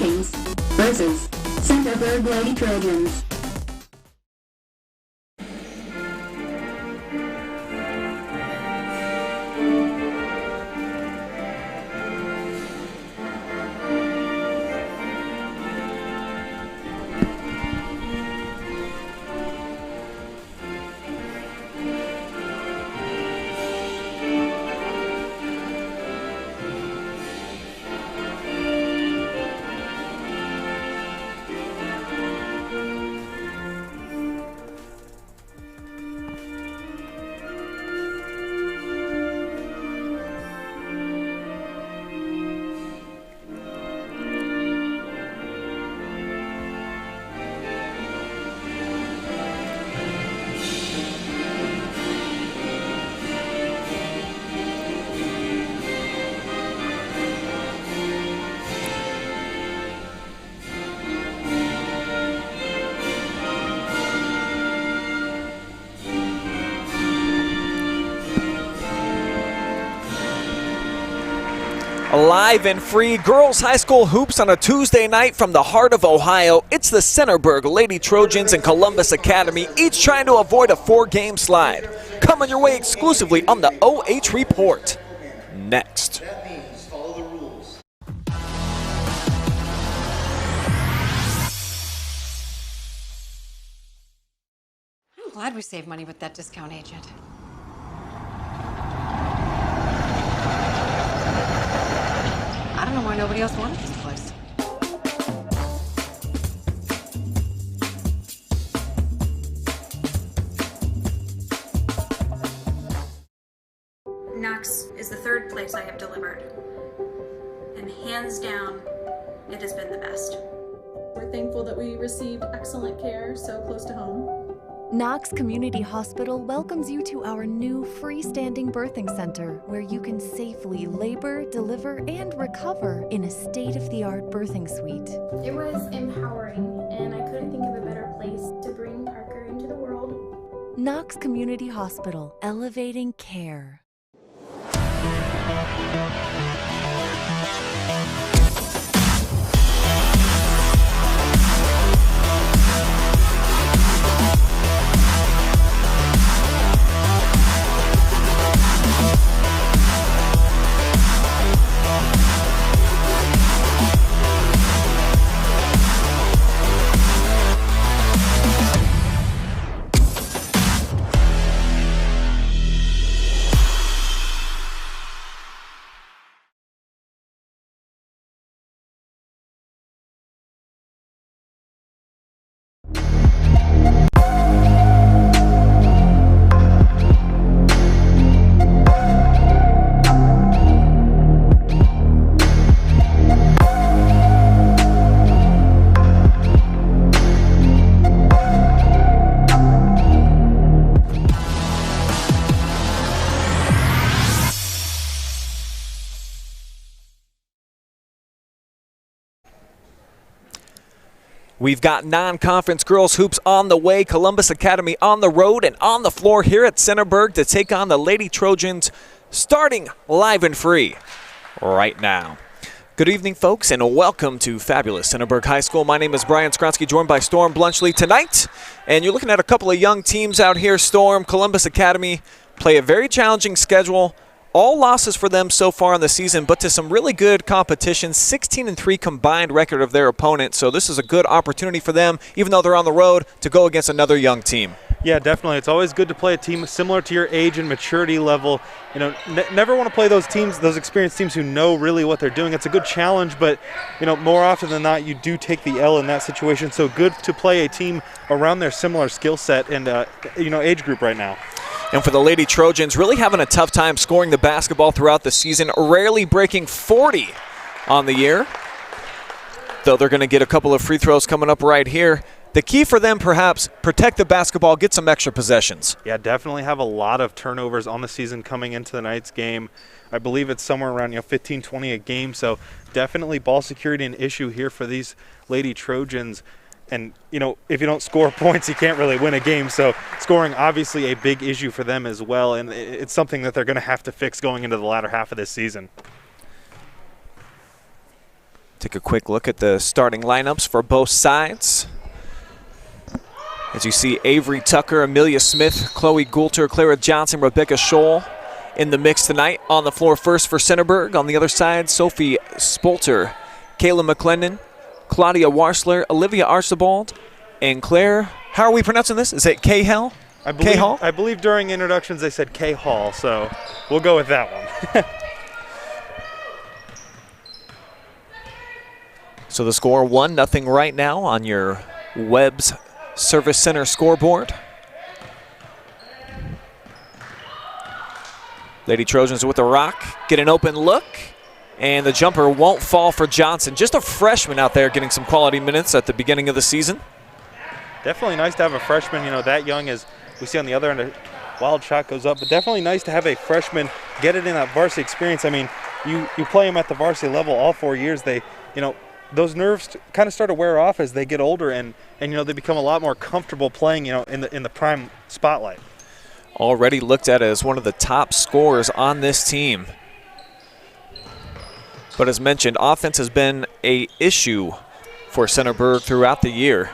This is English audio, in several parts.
Vikings versus Centerburg Lady Trojans. Live and free girls high school hoops on a Tuesday night from the heart of Ohio. It's the Centerburg Lady Trojans and Columbus Academy, each trying to avoid a 4-game slide. Coming your way exclusively on the OH.Report. Next. I'm glad we saved money with that discount agent. I don't know why nobody else wanted this place. Knox is the third place I have delivered, and hands down, it has been the best. We're thankful that we received excellent care so close to home. Knox Community Hospital welcomes you to our new freestanding birthing center, where you can safely labor, deliver, and recover in a state-of-the-art birthing suite. It was empowering, and I couldn't think of a better place to bring Parker into the world. Knox Community Hospital, elevating care. We've got non-conference girls hoops on the way. Columbus Academy on the road and on the floor here at Centerburg to take on the Lady Trojans, starting live and free right now. Good evening, folks, and welcome to fabulous Centerburg High School. My name is Brian Skowronski, joined by Storm Bluntschly tonight. And you're looking at a couple of young teams out here. Storm, Columbus Academy play a very challenging schedule. All losses for them so far in the season, but to some really good competition. 16-3 combined record of their opponent, so this is a good opportunity for them, even though they're on the road, to go against another young team. Yeah, definitely. It's always good to play a team similar to your age and maturity level. You know, never want to play those teams, those experienced teams who know really what they're doing. It's a good challenge, but you know, more often than not, you do take the L in that situation. So good to play a team around their similar skill set and age group right now. And for the Lady Trojans, really having a tough time scoring the basketball throughout the season, rarely breaking 40 on the year. Though they're going to get a couple of free throws coming up right here. The key for them, perhaps, protect the basketball, get some extra possessions. Yeah, definitely have a lot of turnovers on the season coming into the night's game. I believe it's somewhere around 15, 20 a game. So definitely ball security an issue here for these Lady Trojans. And, if you don't score points, you can't really win a game. So scoring obviously a big issue for them as well. And it's something that they're going to have to fix going into the latter half of this season. Take a quick look at the starting lineups for both sides. As you see, Avery Tucker, Amelia Smith, Chloe Goulter, Clara Johnson, Rebecca Scholl in the mix tonight. On the floor first for Centerburg. On the other side, Sophie Spolter, Kayla McClendon, Claudia Warsler, Olivia Archibald, and Claire, how are we pronouncing this? Is it K-Hall? I believe during introductions they said K-Hall, so we'll go with that one. So the score 1-0 right now on your Webb's Service Center scoreboard. Lady Trojans with the rock, get an open look, and the jumper won't fall for Johnson. Just a freshman out there getting some quality minutes at the beginning of the season. Definitely nice to have a freshman, that young, as we see on the other end. A wild shot goes up, but definitely nice to have a freshman get it in that varsity experience. I mean, you play them at the varsity level all 4 years. They, those nerves kind of start to wear off as they get older, and they become a lot more comfortable playing, in the prime spotlight. Already looked at as one of the top scorers on this team. But as mentioned, offense has been an issue for Centerburg throughout the year.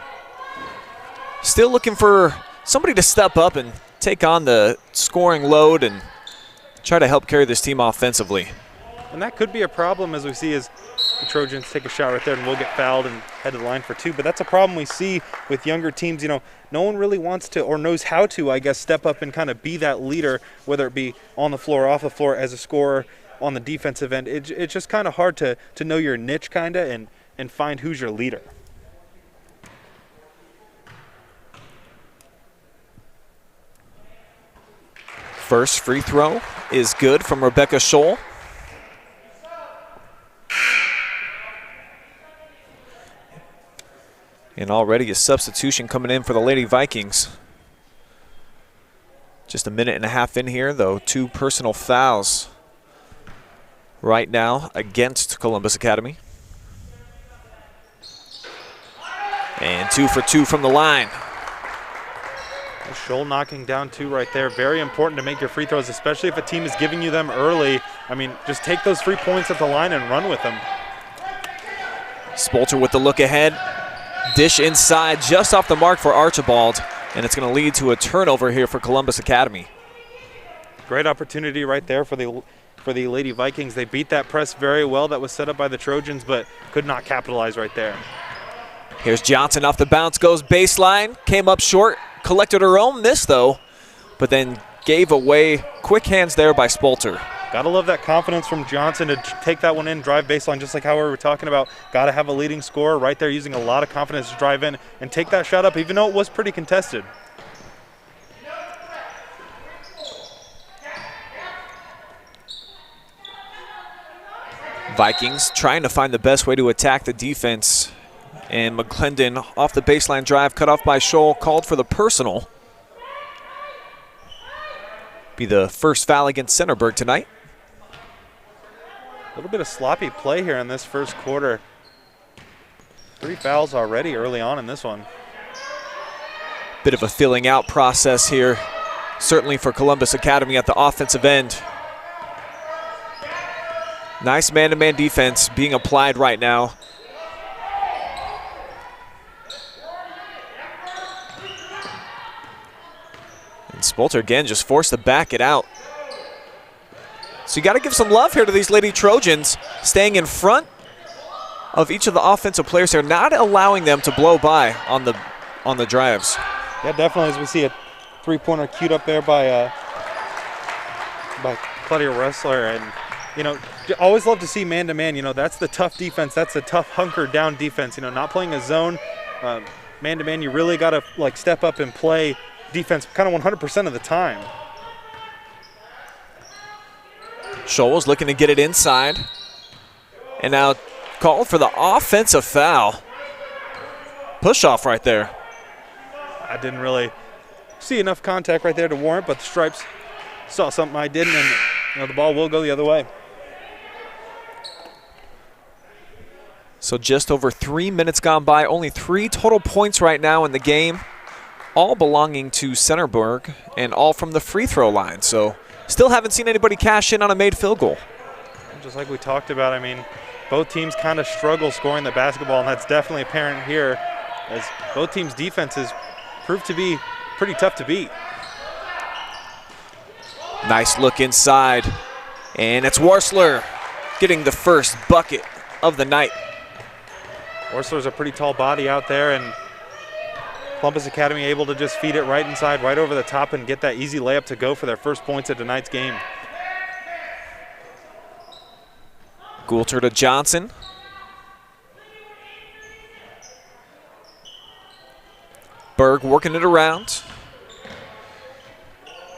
Still looking for somebody to step up and take on the scoring load and try to help carry this team offensively. And that could be a problem, as we see as the Trojans take a shot right there and we'll get fouled and head to the line for two. But that's a problem we see with younger teams. No one really wants to or knows how to, I guess, step up and kind of be that leader, whether it be on the floor or off the floor as a scorer on the defensive end. It's just kind of hard to know your niche kind of and find who's your leader. First free throw is good from Rebecca Scholl. And already a substitution coming in for the Lady Vikings. Just a minute and a half in here, though. 2 personal fouls right now against Columbus Academy. And 2 for 2 from the line. Scholl knocking down 2 right there. Very important to make your free throws, especially if a team is giving you them early. I mean, just take those 3 points at the line and run with them. Spolter with the look ahead. Dish inside, just off the mark for Archibald, and it's going to lead to a turnover here for Columbus Academy. Great opportunity right there for the Lady Vikings. They beat that press very well that was set up by the Trojans, but could not capitalize right there. Here's Johnson off the bounce, goes baseline, came up short, collected her own miss though, but then gave away. Quick hands there by Spolter. Gotta love that confidence from Johnson to take that one in, drive baseline, just like how we were talking about. Gotta have a leading scorer right there using a lot of confidence to drive in and take that shot up, even though it was pretty contested. Vikings trying to find the best way to attack the defense. And McClendon off the baseline drive, cut off by Scholl, called for the personal. Be the first foul against Centerburg tonight. A little bit of sloppy play here in this first quarter. 3 fouls already early on in this one. Bit of a filling out process here, certainly for Columbus Academy at the offensive end. Nice man-to-man defense being applied right now. And Spolter again just forced to back it out. So you got to give some love here to these Lady Trojans, staying in front of each of the offensive players here, not allowing them to blow by on the drives. Yeah, definitely. As we see a 3-pointer queued up there by Claudia Wrestler, and always love to see man-to-man. That's the tough defense. That's the tough hunker down defense. Not playing a zone, man-to-man. You really got to step up and play defense kind of 100% of the time. Scholl was looking to get it inside. And now called for the offensive foul. Push off right there. I didn't really see enough contact right there to warrant, but the Stripes saw something I didn't, and the ball will go the other way. So just over 3 minutes gone by, only 3 total points right now in the game, all belonging to Centerburg and all from the free throw line. So still haven't seen anybody cash in on a made field goal. Just like we talked about, both teams kind of struggle scoring the basketball, and that's definitely apparent here as both teams' defenses prove to be pretty tough to beat. Nice look inside, and it's Warsler getting the first bucket of the night. Warsler's a pretty tall body out there, and Columbus Academy able to just feed it right inside, right over the top, and get that easy layup to go for their first points of tonight's game. Goulter to Johnson. Berg working it around.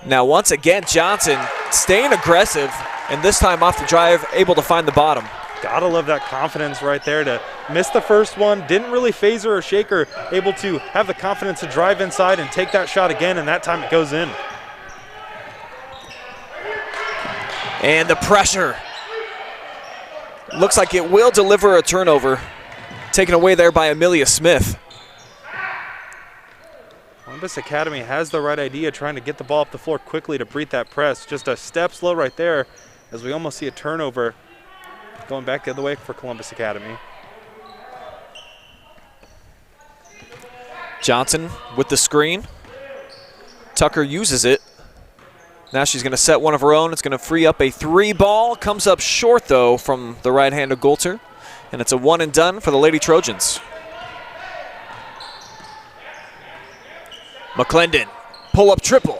Now once again, Johnson staying aggressive, and this time off the drive, able to find the bottom. Gotta love that confidence right there to miss the first one. Didn't really phase her or shake her. Able to have the confidence to drive inside and take that shot again, and that time it goes in. And the pressure. Looks like it will deliver a turnover. Taken away there by Amelia Smith. Columbus Academy has the right idea, trying to get the ball up the floor quickly to beat that press. Just a step slow right there as we almost see a turnover going back the other way for Columbus Academy. Johnson with the screen. Tucker uses it. Now she's going to set one of her own. It's going to free up a three ball. Comes up short, though, from the right hand of Goulter. And it's a one and done for the Lady Trojans. McClendon, pull-up triple.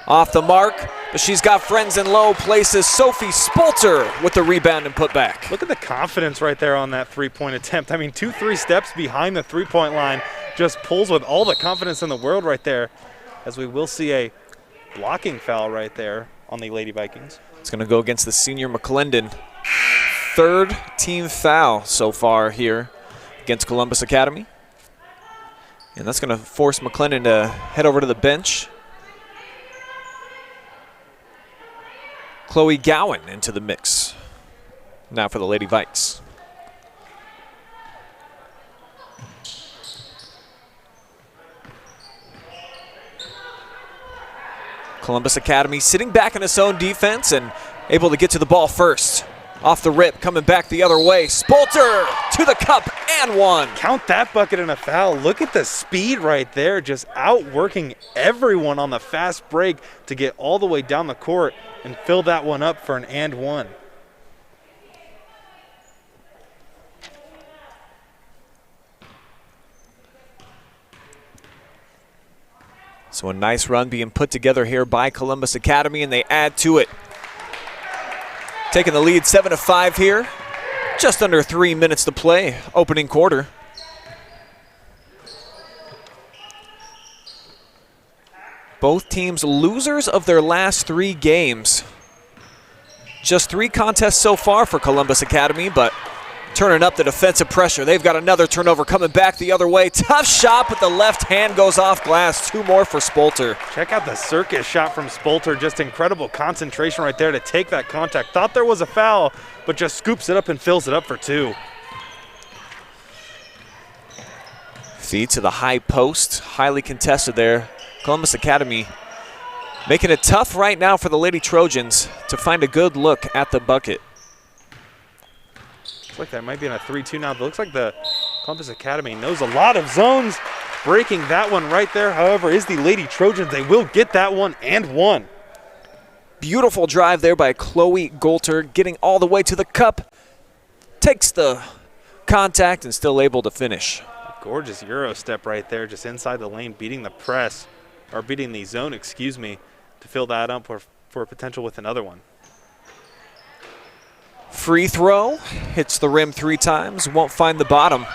Off the mark, but she's got friends in low places. Sophie Spolter with the rebound and put back. Look at the confidence right there on that three-point attempt. I mean, 2-3 steps behind the three-point line. Just pulls with all the confidence in the world right there, as we will see a blocking foul right there on the Lady Vikings. It's going to go against the senior McClendon. Third team foul so far here against Columbus Academy. And that's going to force McClendon to head over to the bench. Chloe Gowan into the mix now for the Lady Vikes. Columbus Academy sitting back in its own defense and able to get to the ball first. Off the rip, coming back the other way. Spolter to the cup and one. Count that bucket and a foul. Look at the speed right there, just outworking everyone on the fast break to get all the way down the court and fill that one up for an and one. So a nice run being put together here by Columbus Academy, and they add to it. Taking the lead 7-5 here. Just under 3 minutes to play, opening quarter. Both teams losers of their last 3 games. Just 3 contests so far for Columbus Academy, but turning up the defensive pressure. They've got another turnover coming back the other way. Tough shot, but the left hand goes off glass. 2 more for Spolter. Check out the circus shot from Spolter. Just incredible concentration right there to take that contact. Thought there was a foul, but just scoops it up and fills it up for 2. Feed to the high post. Highly contested there. Columbus Academy making it tough right now for the Lady Trojans to find a good look at the bucket. Looks like that might be in a 3-2 now. It looks like the Columbus Academy knows a lot of zones. Breaking that one right there, however, is the Lady Trojans. They will get that one and one. Beautiful drive there by Chloe Goulter, getting all the way to the cup. Takes the contact and still able to finish. Gorgeous Euro step right there, just inside the lane, beating the press, or beating the zone, excuse me, to fill that up for a potential with another one. Free throw, hits the rim 3 times, won't find the bottom.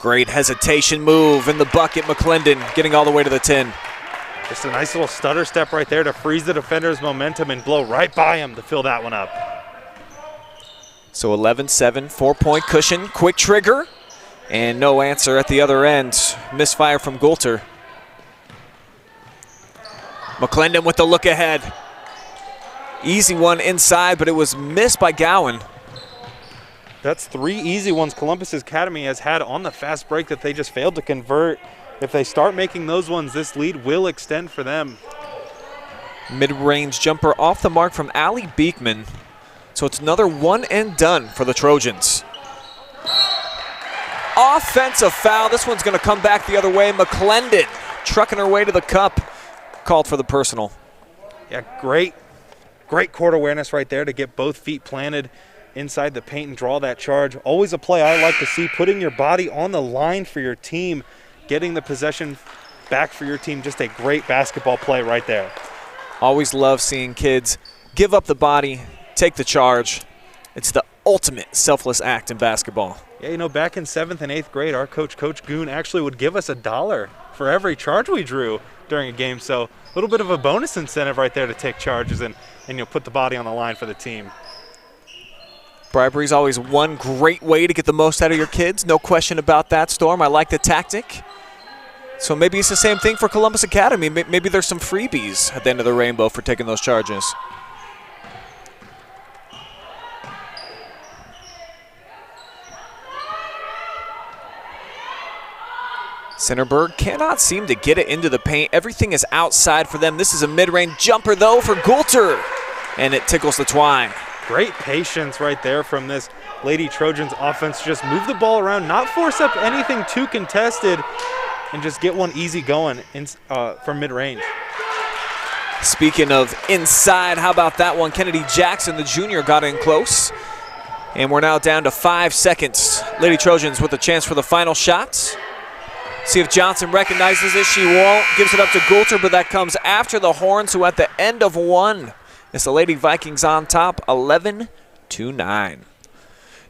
Great hesitation move in the bucket. McClendon getting all the way to the 10. Just a nice little stutter step right there to freeze the defender's momentum and blow right by him to fill that one up. So 11-7, 4-point cushion, quick trigger, and no answer at the other end. Misfire from Goulter. McClendon with the look ahead. Easy one inside, but it was missed by Gowan. That's 3 easy ones Columbus Academy has had on the fast break that they just failed to convert. If they start making those ones, this lead will extend for them. Mid-range jumper off the mark from Allie Beekman. So it's another one and done for the Trojans. Offensive foul. This one's going to come back the other way. McClendon trucking her way to the cup. Called for the personal. Yeah, great court awareness right there to get both feet planted inside the paint and draw that charge. Always a play I like to see, putting your body on the line for your team, getting the possession back for your team. Just a great basketball play right there. Always love seeing kids give up the body, take the charge. It's the ultimate selfless act in basketball. Yeah, you know, back in 7th and 8th grade, our coach, Coach Goon, actually would give us $1 for every charge we drew during a game. So a little bit of a bonus incentive right there to take charges and you'll put the body on the line for the team. Bribery is always one great way to get the most out of your kids. No question about that, Storm. I like the tactic. So maybe it's the same thing for Columbus Academy. Maybe there's some freebies at the end of the rainbow for taking those charges. Centerburg cannot seem to get it into the paint. Everything is outside for them. This is a mid-range jumper, though, for Goulter. And it tickles the twine. Great patience right there from this Lady Trojans offense. Just move the ball around, not force up anything too contested, and just get one easy going from mid-range. Speaking of inside, how about that one? Kennedy Jackson, the junior, got in close. And we're now down to 5 seconds. Lady Trojans with a chance for the final shots. See if Johnson recognizes it. She won't. Gives it up to Goulter, but that comes after the Horns, who at the end of one. It's the Lady Vikings on top, 11-9.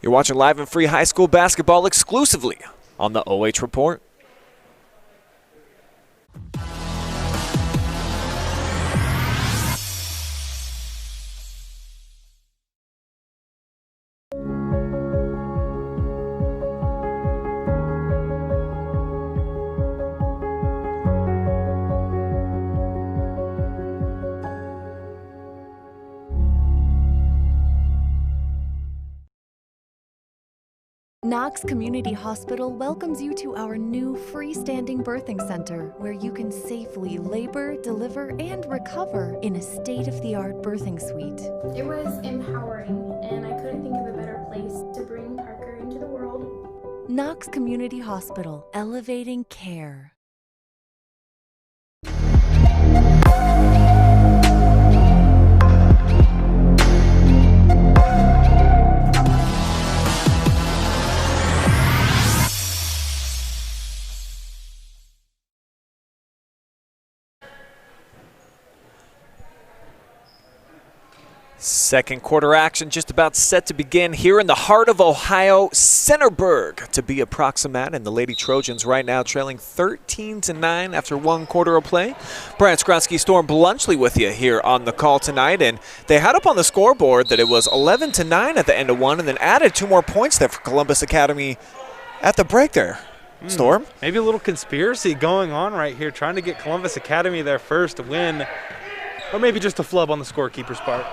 You're watching live and free high school basketball exclusively on the OH.Report. Knox Community Hospital welcomes you to our new freestanding birthing center, where you can safely labor, deliver, and recover in a state-of-the-art birthing suite. It was empowering, and I couldn't think of a better place to bring Parker into the world. Knox Community Hospital, elevating care. Second quarter action just about set to begin here in the heart of Ohio, Centerburg to be approximate, and the Lady Trojans right now trailing 13-9 after 1 quarter of play. Brian Skowronski, Storm Bluntschly with you here on the call tonight, and they had up on the scoreboard that it was 11-9 at the end of one, and then added 2 more points there for Columbus Academy at the break there. Storm? Maybe a little conspiracy going on right here, trying to get Columbus Academy their first win, or maybe just a flub on the scorekeeper's part.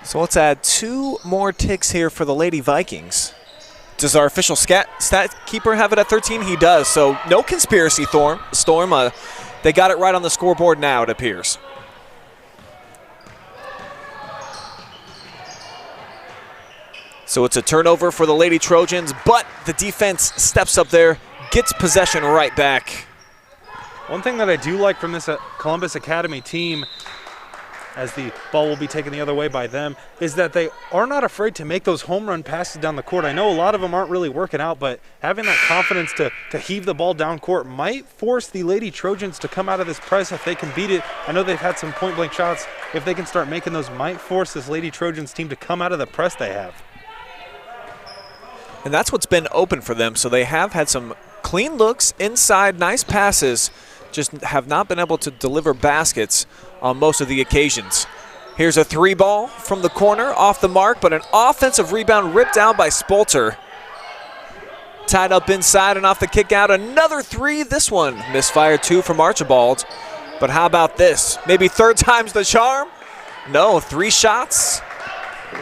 So let's add 2 more ticks here for the Lady Vikings. Does our official stat keeper have it at 13? He does. So no conspiracy, Storm. They got it right on the scoreboard now, it appears. So it's a turnover for the Lady Trojans, but the defense steps up there, gets possession right back. One thing that I do like from this Columbus Academy team, as the ball will be taken the other way by them, is that they are not afraid to make those home run passes down the court. I know a lot of them aren't really working out, but having that confidence to heave the ball down court might force the Lady Trojans to come out of this press if they can beat it. I know they've had some point-blank shots. If they can start making those, might force this Lady Trojans team to come out of the press they have. And that's what's been open for them. So they have had some clean looks inside, nice passes, just have not been able to deliver baskets on most of the occasions. Here's a 3-ball from the corner, off the mark, but an offensive rebound ripped down by Spolter. Tied up inside and off the kick out, another 3. This one misfired 2 from Archibald. But how about this? Maybe third time's the charm? No, 3 shots.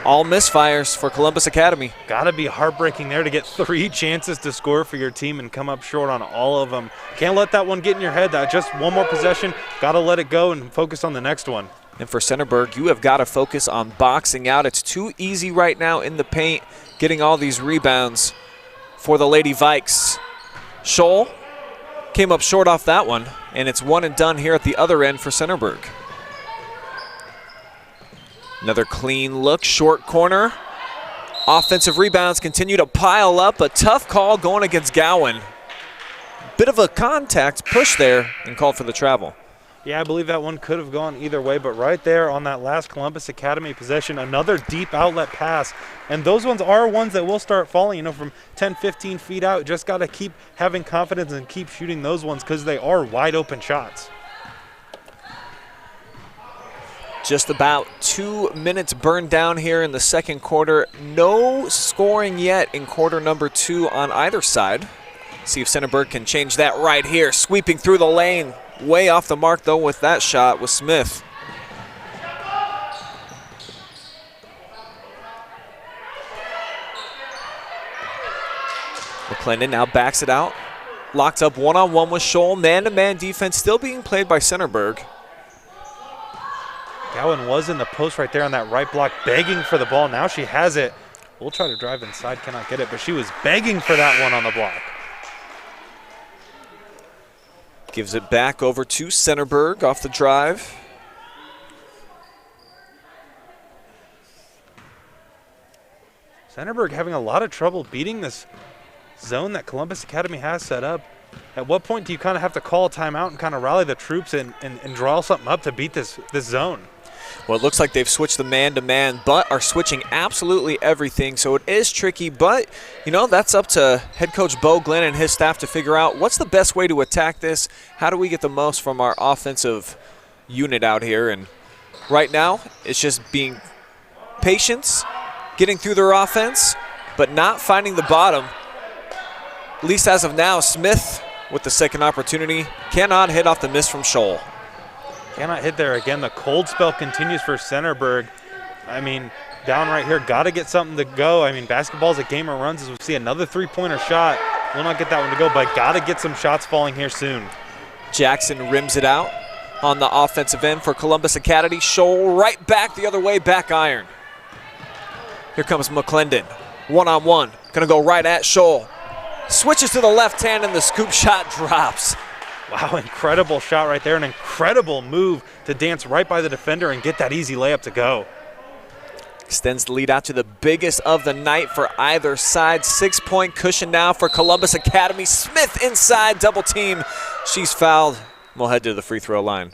All misfires for Columbus Academy. Got to be heartbreaking there to get 3 chances to score for your team and come up short on all of them. Can't let that one get in your head. That just one more possession. Got to let it go and focus on the next one. And for Centerburg, you have got to focus on boxing out. It's too easy right now in the paint, getting all these rebounds for the Lady Vikes. Scholl came up short off that one, and it's one and done here at the other end for Centerburg. Another clean look, short corner. Offensive rebounds continue to pile up. A tough call going against Gowan. Bit of a contact push there and called for the travel. Yeah, I believe that one could have gone either way, but right there on that last Columbus Academy possession, another deep outlet pass. And those ones are ones that will start falling, you know, from 10, 15 feet out. Just got to keep having confidence and keep shooting those ones because they are wide open shots. Just about 2 minutes burned down here in the second quarter. No scoring yet in quarter number 2 on either side. See if Centerburg can change that right here. Sweeping through the lane. Way off the mark, though, with that shot with Smith. McClendon now backs it out. Locked up one-on-one with Scholl. Man-to-man defense still being played by Centerburg. Gowan was in the post right there on that right block, begging for the ball. Now she has it. We'll try to drive inside, cannot get it, but she was begging for that one on the block. Gives it back over to Centerburg off the drive. Centerburg having a lot of trouble beating this zone that Columbus Academy has set up. At what point do you kind of have to call a timeout and kind of rally the troops and draw something up to beat this zone? Well, it looks like they've switched the man-to-man, but are switching absolutely everything, so it is tricky. But, you know, that's up to head coach Bo Glenn and his staff to figure out what's the best way to attack this. How do we get the most from our offensive unit out here? And right now, it's just being patience, getting through their offense, but not finding the bottom. At least as of now, Smith with the second opportunity cannot hit off the miss from Scholl. Cannot hit there again. The cold spell continues for Centerburg. I mean, down right here, got to get something to go. I mean, basketball's a game of runs as we see another three-pointer shot. Will not get that one to go, but got to get some shots falling here soon. Jackson rims it out on the offensive end for Columbus Academy. Scholl right back the other way, back iron. Here comes McClendon. One-on-one. Going to go right at Scholl. Switches to the left hand and the scoop shot drops. Wow, incredible shot right there. An incredible move to dance right by the defender and get that easy layup to go. Extends the lead out to the biggest of the night for either side. 6-point cushion now for Columbus Academy. Smith inside, double team. She's fouled. We'll head to the free throw line.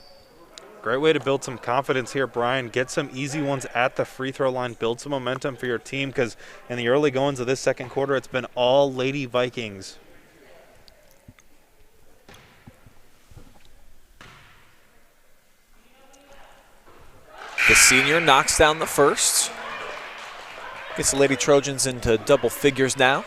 Great way to build some confidence here, Brian. Get some easy ones at the free throw line. Build some momentum for your team because in the early goings of this second quarter, it's been all Lady Vikings. The senior knocks down the first. Gets the Lady Trojans into double figures now.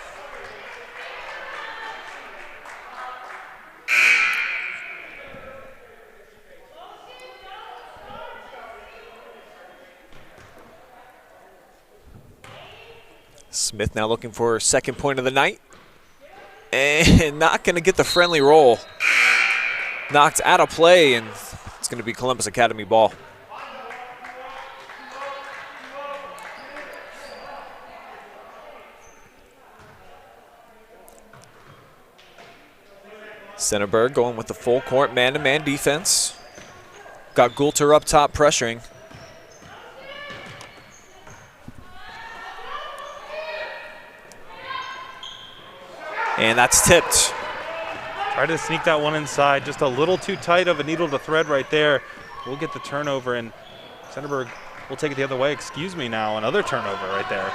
Smith now looking for her second point of the night. And not going to get the friendly roll. Knocked out of play, and it's going to be Columbus Academy ball. Centerburg going with the full court man-to-man defense. Got Goulter up top pressuring. And that's tipped. Tried to sneak that one inside. Just a little too tight of a needle to thread right there. We'll get the turnover, and Centerburg will take it the other way. Excuse me now, another turnover right there.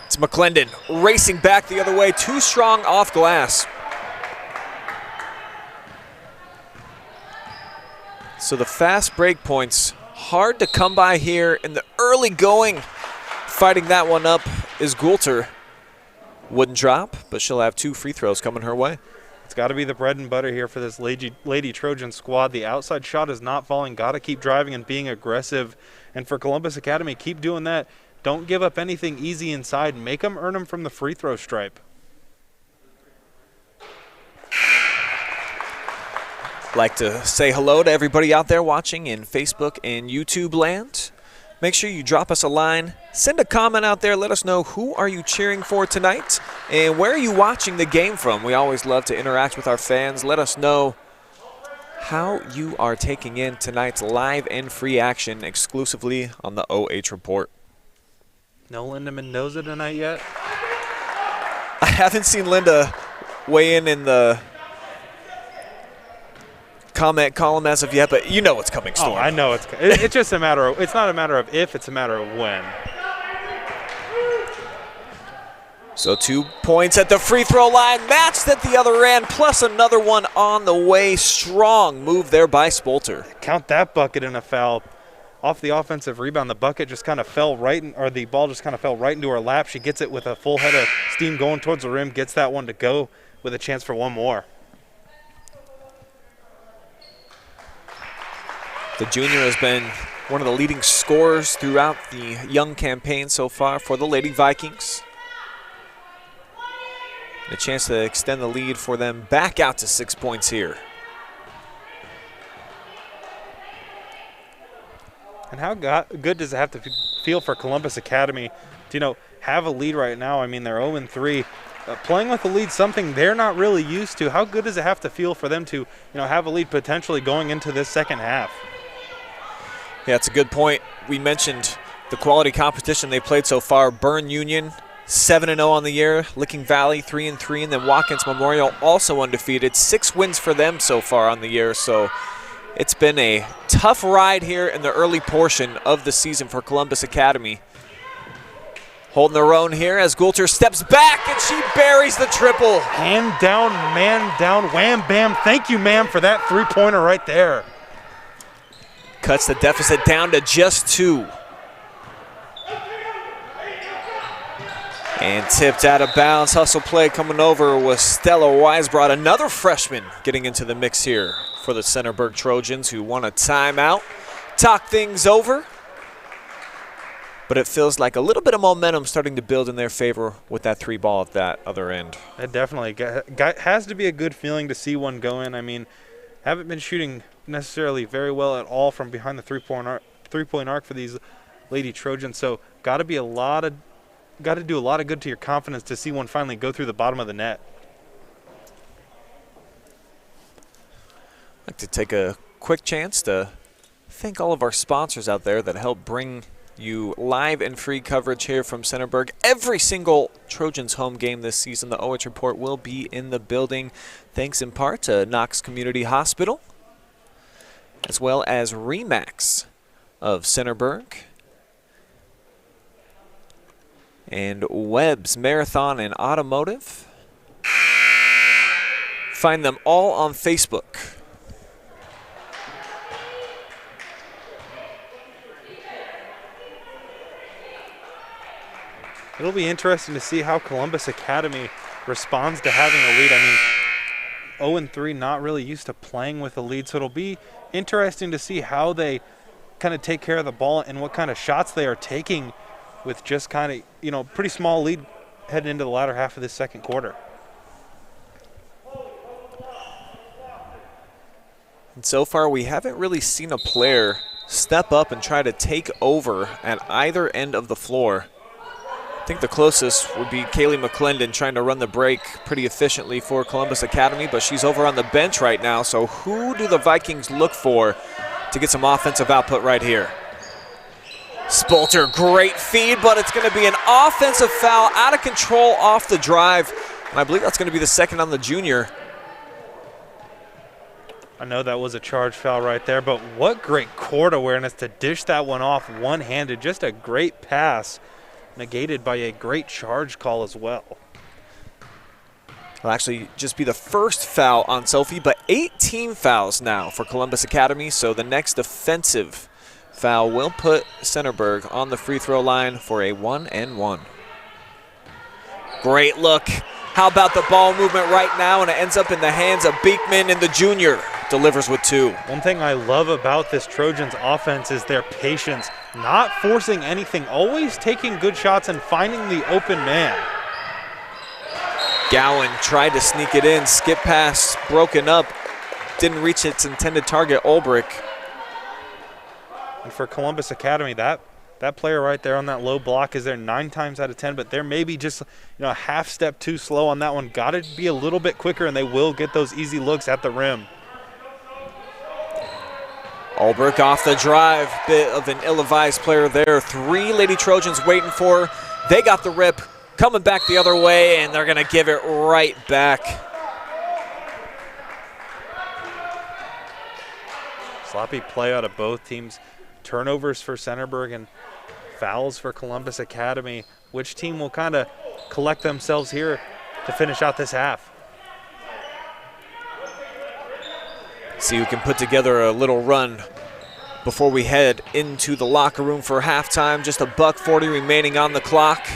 It's McClendon racing back the other way. Too strong off glass. So the fast break points, hard to come by here in the early going. Fighting that one up is Goulter. Wouldn't drop, but she'll have 2 free throws coming her way. It's got to be the bread and butter here for this Lady Trojan squad. The outside shot is not falling. Got to keep driving and being aggressive. And for Columbus Academy, keep doing that. Don't give up anything easy inside. Make them earn them from the free throw stripe. Like to say hello to everybody out there watching in Facebook and YouTube land. Make sure you drop us a line. Send a comment out there. Let us know who are you cheering for tonight and where are you watching the game from. We always love to interact with our fans. Let us know how you are taking in tonight's live and free action exclusively on the OH.Report. No Linda Mendoza tonight yet? I haven't seen Linda weigh in the comment column as of yet, but you know what's coming, Storm. Oh, I know it's just a matter of, it's not a matter of if, it's a matter of when. So 2 points at the free throw line, matched at the other end, plus another one on the way. Strong move there by Spolter. Count that bucket in a foul. Off the offensive rebound, the bucket just kind of fell the ball just kind of fell right into her lap. She gets it with a full head of steam going towards the rim, gets that one to go with a chance for one more. The junior has been one of the leading scorers throughout the young campaign so far for the Lady Vikings. And a chance to extend the lead for them back out to 6 points here. And how good does it have to feel for Columbus Academy to, have a lead right now? I mean, they're 0-3. Playing with the lead, something they're not really used to. How good does it have to feel for them to, have a lead potentially going into this second half? Yeah, it's a good point. We mentioned the quality competition they played so far. Byrne Union, 7-0 on the year. Licking Valley, 3-3. And then Watkins Memorial, also undefeated. 6 wins for them so far on the year. So it's been a tough ride here in the early portion of the season for Columbus Academy. Holding their own here as Goulter steps back and she buries the triple. Hand down, man down, wham, bam. Thank you, ma'am, for that three-pointer right there. Cuts the deficit down to just 2. And tipped out of bounds. Hustle play coming over with Stella Weisbrod, another freshman getting into the mix here for the Centerburg Trojans, who want a timeout. Talk things over. But it feels like a little bit of momentum starting to build in their favor with that 3 ball at that other end. It definitely has to be a good feeling to see one go in. I mean, haven't been shooting necessarily very well at all from behind the three-point arc for these Lady Trojans. So got to do a lot of good to your confidence to see one finally go through the bottom of the net. I'd like to take a quick chance to thank all of our sponsors out there that help bring you live and free coverage here from Centerburg. Every single Trojans home game this season, the OH.Report will be in the building, thanks in part to Knox Community Hospital, as well as Remax of Centerburg, and Webb's Marathon and Automotive. Find them all on Facebook. It'll be interesting to see how Columbus Academy responds to having a lead. I mean, 0-3, not really used to playing with a lead, so it'll be interesting to see how they kind of take care of the ball and what kind of shots they are taking with just kind of, pretty small lead heading into the latter half of this second quarter. And so far, we haven't really seen a player step up and try to take over at either end of the floor. I think the closest would be Kaylee McClendon trying to run the break pretty efficiently for Columbus Academy, but she's over on the bench right now. So who do the Vikings look for to get some offensive output right here? Spolter, great feed, but it's going to be an offensive foul out of control off the drive. And I believe that's going to be the second on the junior. I know that was a charge foul right there, but what great court awareness to dish that one off one-handed. Just a great pass, negated by a great charge call as well. It'll actually just be the first foul on Sophie, but 18 fouls now for Columbus Academy, so the next offensive foul will put Centerburg on the free throw line for a 1-and-1. Great look. How about the ball movement right now, and it ends up in the hands of Beekman and the junior. delivers with 2. One thing I love about this Trojans offense is their patience, not forcing anything, always taking good shots and finding the open man. Gowan tried to sneak it in, skip pass broken up, didn't reach its intended target, Ulbrich. And for Columbus Academy, that player right there on that low block is there 9 times out of 10, but they're maybe just a half step too slow on that one. Got to be a little bit quicker, and they will get those easy looks at the rim. Ulbrich off the drive, bit of an ill-advised player there. 3 Lady Trojans waiting for. They got the rip, coming back the other way, and they're gonna give it right back. Sloppy play out of both teams. Turnovers for Centerburg and fouls for Columbus Academy. Which team will kind of collect themselves here to finish out this half? See who can put together a little run before we head into the locker room for halftime. Just $1:40 remaining on the clock.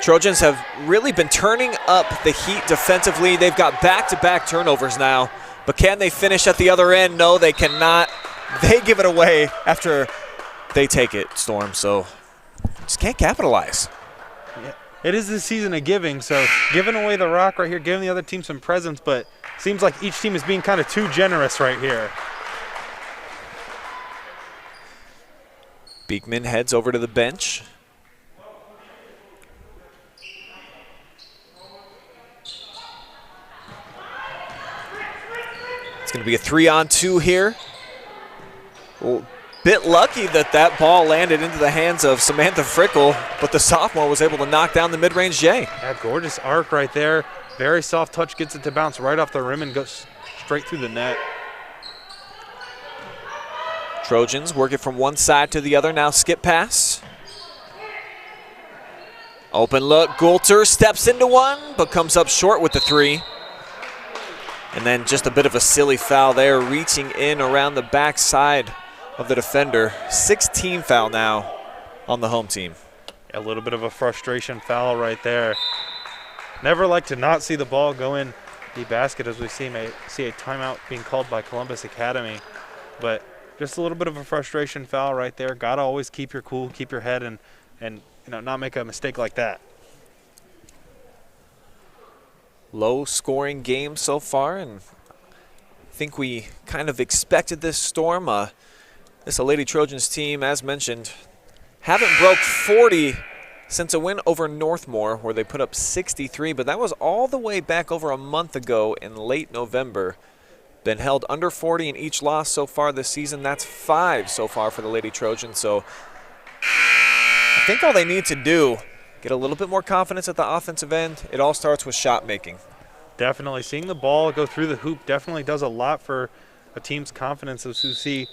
Trojans have really been turning up the heat defensively. They've got back-to-back turnovers now, but can they finish at the other end? No, they cannot. They give it away after they take it, Storm, so just can't capitalize. Yeah. It is the season of giving, so giving away the rock right here, giving the other team some presents, but seems like each team is being kind of too generous right here. Beekman heads over to the bench. It's going to be a 3-on-2 here. Well, bit lucky that ball landed into the hands of Samantha Frickle, but the sophomore was able to knock down the mid-range J. Yeah, gorgeous arc right there. Very soft touch, gets it to bounce right off the rim and goes straight through the net. Trojans work it from one side to the other. Now skip pass. Open look. Goulter steps into one, but comes up short with the 3. And then just a bit of a silly foul there, reaching in around the backside of the defender. 16 foul now on the home team. A little bit of a frustration foul right there. Never like to not see the ball go in the basket as we see a timeout being called by Columbus Academy. But just a little bit of a frustration foul right there. Gotta always keep your cool, keep your head, and not make a mistake like that. Low scoring game so far, and I think we kind of expected this, Storm. This Lady Trojans team, as mentioned, haven't broke 40 since a win over Northmore, where they put up 63, but that was all the way back over a month ago in late November. Been held under 40 in each loss so far this season. That's 5 so far for the Lady Trojans. So I think all they need to do, get a little bit more confidence at the offensive end. It all starts with shot making. Definitely. Seeing the ball go through the hoop definitely does a lot for a team's confidence. As you see,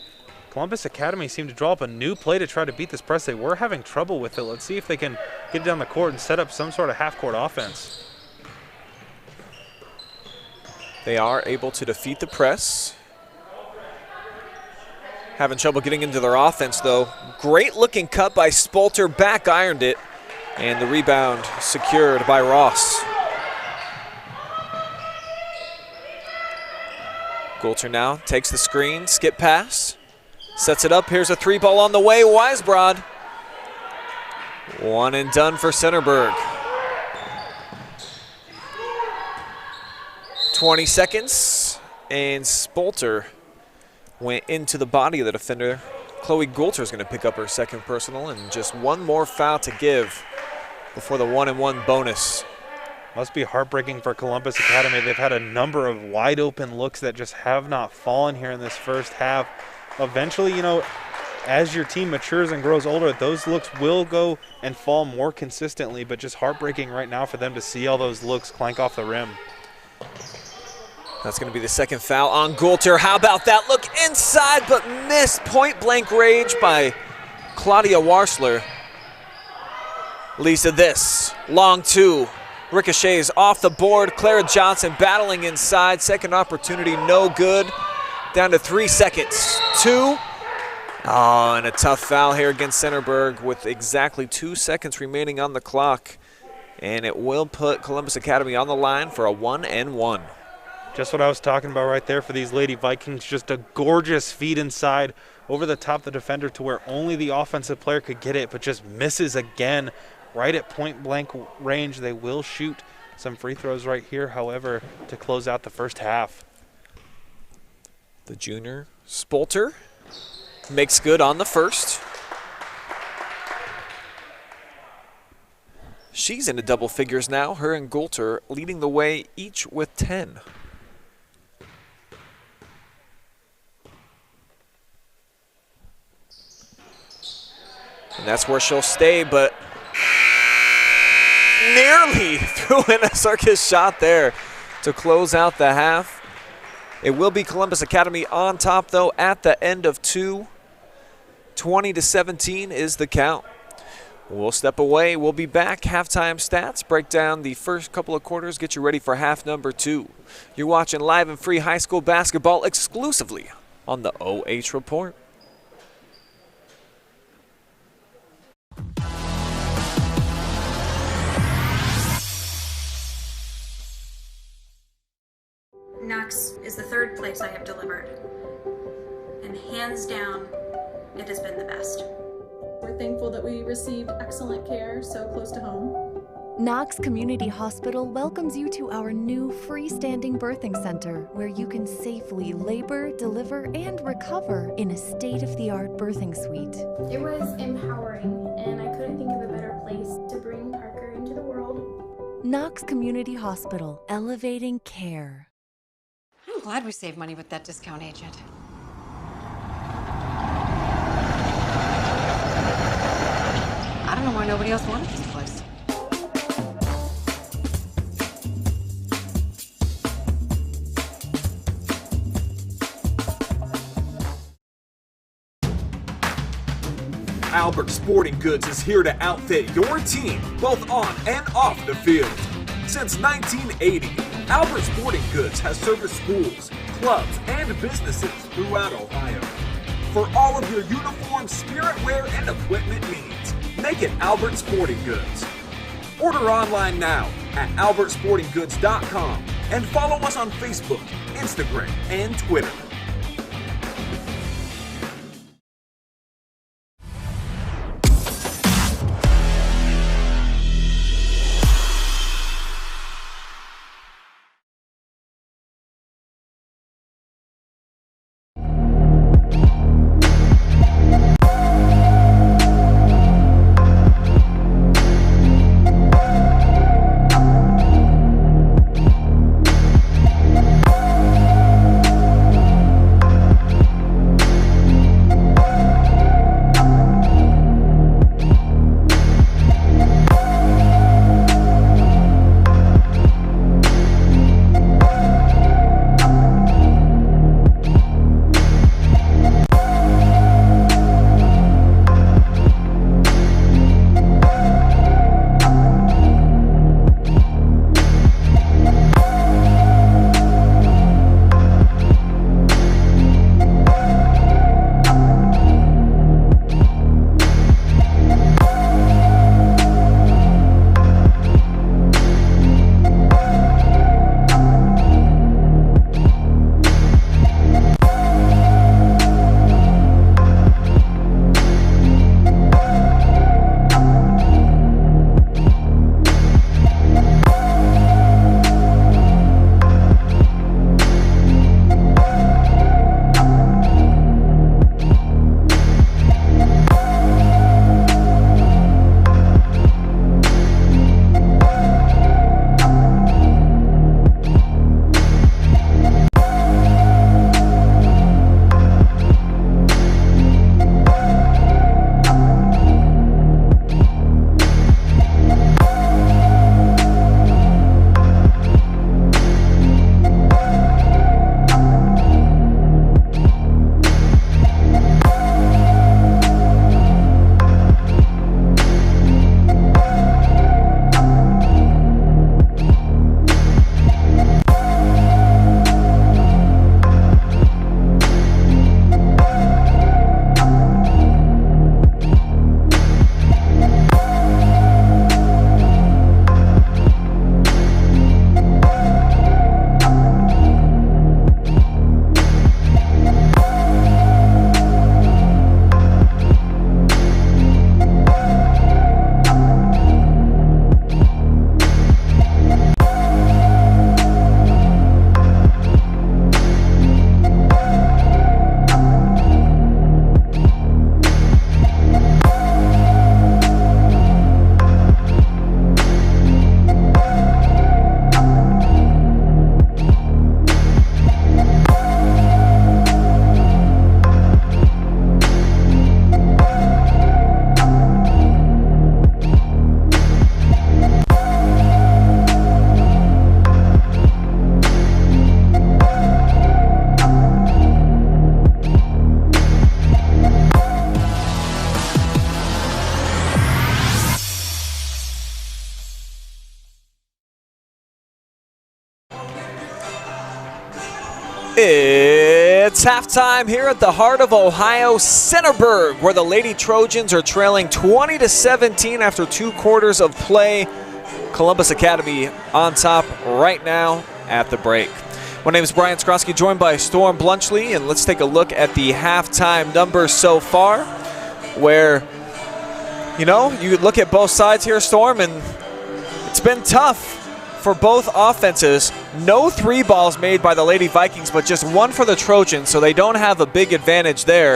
Columbus Academy seemed to draw up a new play to try to beat this press. They were having trouble with it. Let's see if they can get down the court and set up some sort of half-court offense. They are able to defeat the press. Having trouble getting into their offense, though. Great looking cut by Spolter, back ironed it, and the rebound secured by Ross. Goulter now takes the screen, skip pass, sets it up. Here's a 3-ball on the way, Weisbrod. One and done for Centerburg. 20 seconds, and Spolter went into the body of the defender. Chloe Goulter is going to pick up her second personal, and just one more foul to give before the 1-and-1 bonus. Must be heartbreaking for Columbus Academy. They've had a number of wide open looks that just have not fallen here in this first half. Eventually, as your team matures and grows older, those looks will go and fall more consistently, but just heartbreaking right now for them to see all those looks clank off the rim. That's going to be the second foul on Goulter. How about that? Look inside, but missed. Point blank range by Claudia Warsler. Leads to this. Long 2. Ricochets off the board. Clara Johnson battling inside. Second opportunity, no good. Down to 3 seconds. 2. Oh, and a tough foul here against Centerburg with exactly 2 seconds remaining on the clock. And it will put Columbus Academy on the line for a 1-and-1. Just what I was talking about right there for these Lady Vikings. Just a gorgeous feed inside over the top of the defender to where only the offensive player could get it, but just misses again right at point blank range. They will shoot some free throws right here, however, to close out the first half. The junior Spolter makes good on the first. She's into double figures now. Her and Golter leading the way, each with 10. And that's where she'll stay, but nearly threw in a circus shot there to close out the half. It will be Columbus Academy on top, though, at the end of 2. 20-17 is the count. We'll step away. We'll be back. Halftime stats, break down the first couple of quarters, get you ready for half number 2. You're watching live and free high school basketball exclusively on the OH.Report. Knox is the third place I have delivered, and hands down, it has been the best. We're thankful that we received excellent care so close to home. Knox Community Hospital welcomes you to our new freestanding birthing center where you can safely labor, deliver, and recover in a state-of-the-art birthing suite. It was empowering, and I couldn't think of a better place to bring Parker into the world. Knox Community Hospital, elevating care. I'm glad we saved money with that discount agent. I don't know why nobody else wanted this place. Albert Sporting Goods is here to outfit your team, both on and off the field. Since 1980, Albert Sporting Goods has serviced schools, clubs, and businesses throughout Ohio. For all of your uniform, spirit wear, and equipment needs, make it Albert Sporting Goods. Order online now at albertsportinggoods.com and follow us on Facebook, Instagram, and Twitter. It's halftime here at the heart of Ohio, Centerburg, where the Lady Trojans are trailing 20-17 after 2 quarters of play. Columbus Academy on top right now at the break. My name is Brian Skowronski, joined by Storm Bluntschly, and let's take a look at the halftime numbers so far, where, you know, you look at both sides here, Storm, and it's been tough for both offenses. No 3 balls made by the Lady Vikings, but just 1 for the Trojans, so they don't have a big advantage there.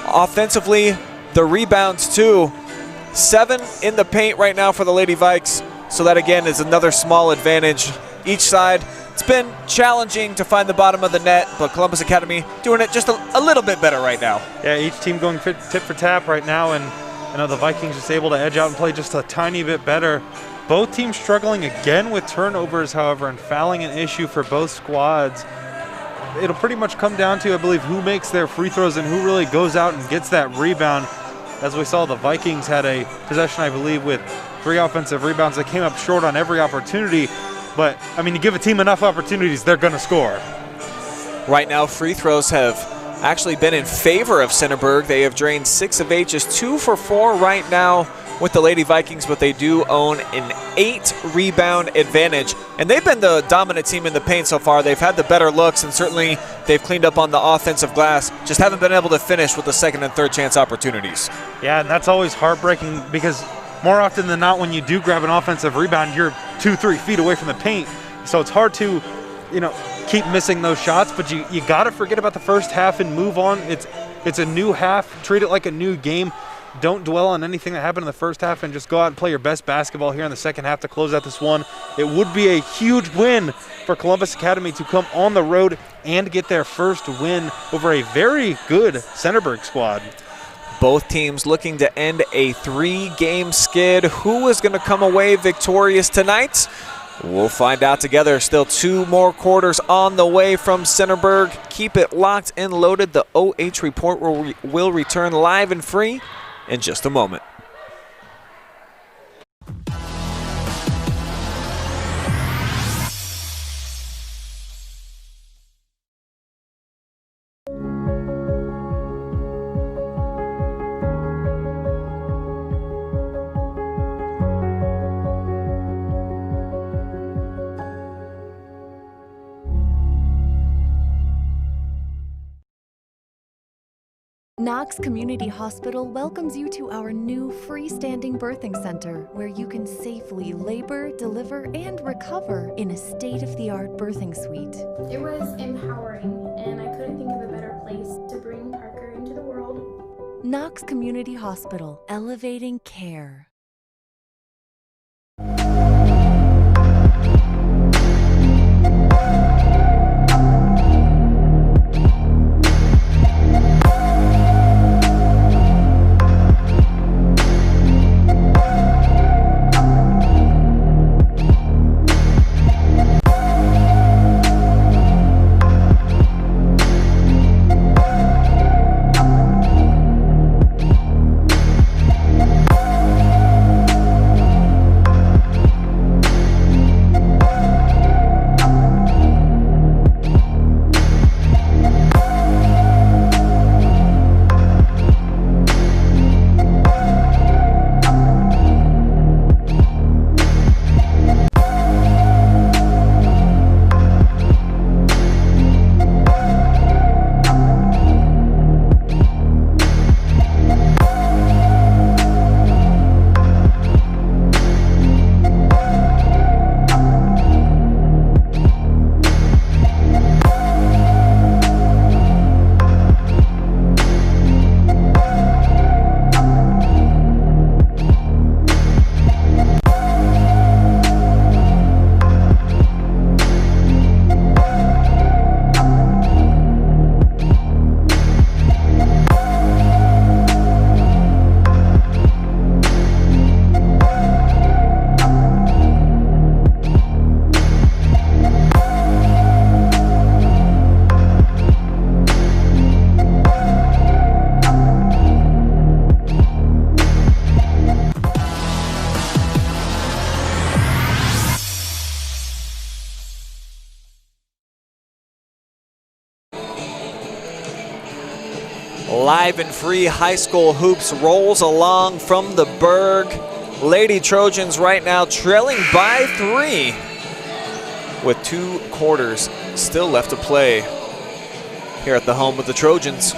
Offensively, the rebounds too. 7 in the paint right now for the Lady Vikes, so that again is another small advantage each side. It's been challenging to find the bottom of the net, but Columbus Academy doing it just a little bit better right now. Yeah, each team going tit for tat right now, and I know the Vikings just able to edge out and play just a tiny bit better. Both teams struggling again with turnovers, however, and fouling an issue for both squads. It'll pretty much come down to, I believe, who makes their free throws and who really goes out and gets that rebound. As we saw, the Vikings had a possession, I believe, with 3 offensive rebounds. They came up short on every opportunity, but, I mean, you give a team enough opportunities, they're going to score. Right now, free throws have actually been in favor of Centerburg. They have drained 6 of 8, just 2 for 4 right now with the Lady Vikings, but they do own an 8 rebound advantage. And they've been the dominant team in the paint so far. They've had the better looks, and certainly they've cleaned up on the offensive glass. Just haven't been able to finish with the second and third chance opportunities. Yeah, and that's always heartbreaking, because more often than not, when you do grab an offensive rebound, you're 2-3 feet away from the paint. So it's hard to, you know, keep missing those shots, but you got to forget about the first half and move on. It's a new half. Treat it like a new game. Don't dwell on anything that happened in the first half, and just go out and play your best basketball here in the second half to close out this one. It would be a huge win for Columbus Academy to come on the road and get their first win over a very good Centerburg squad. Both teams looking to end a 3-game skid. Who is going to come away victorious tonight? We'll find out together. Still 2 more quarters on the way from Centerburg. Keep it locked and loaded. The OH.Report will return live and free in just a moment. Knox Community Hospital welcomes you to our new freestanding birthing center, where you can safely labor, deliver, and recover in a state-of-the-art birthing suite. It was empowering, and I couldn't think of a better place to bring Parker into the world. Knox Community Hospital, elevating care. Live and Free High School Hoops rolls along from the Berg. Lady Trojans right now trailing by 3 with 2 quarters still left to play here at the home of the Trojans.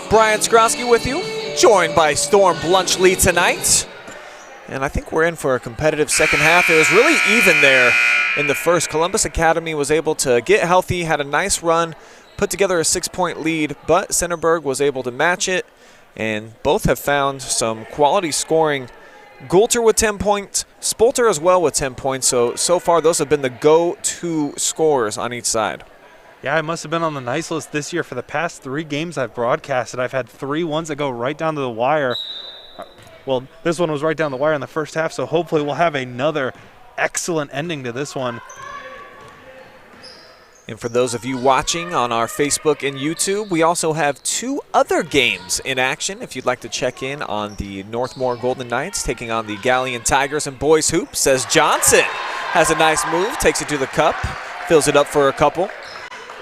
Brian Skowronski with you, joined by Storm Bluntschly tonight. And I think we're in for a competitive second half. It was really even there in the first. Columbus Academy was able to get healthy, had a nice run, put together a 6-point lead, but Centerburg was able to match it, and both have found some quality scoring. Goulter with 10 points, Spolter as well with 10 points, so far those have been the go-to scorers on each side. Yeah, I must have been on the nice list this year. For the past 3 games I've broadcasted, I've had 3 ones that go right down to the wire. Well, this one was right down the wire in the first half, so hopefully we'll have another excellent ending to this one. And for those of you watching on our Facebook and YouTube, we also have 2 other games in action. If you'd like to check in on the Northmore Golden Knights taking on the Galleon Tigers and boys hoops, says Johnson has a nice move, takes it to the cup, fills it up for a couple.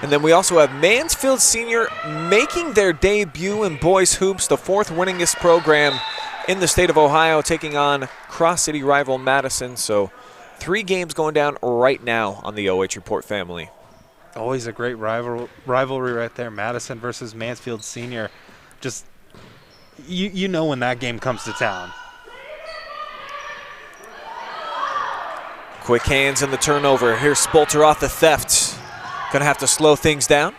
And then we also have Mansfield Senior making their debut in boys hoops, the 4th winningest program in the state of Ohio, taking on cross-city rival Madison. So 3 games going down right now on the OH.Report family. Always a great rivalry right there, Madison versus Mansfield Senior. Just, you know when that game comes to town. Quick hands in the turnover. Here's Spolter off the theft. Gonna have to slow things down.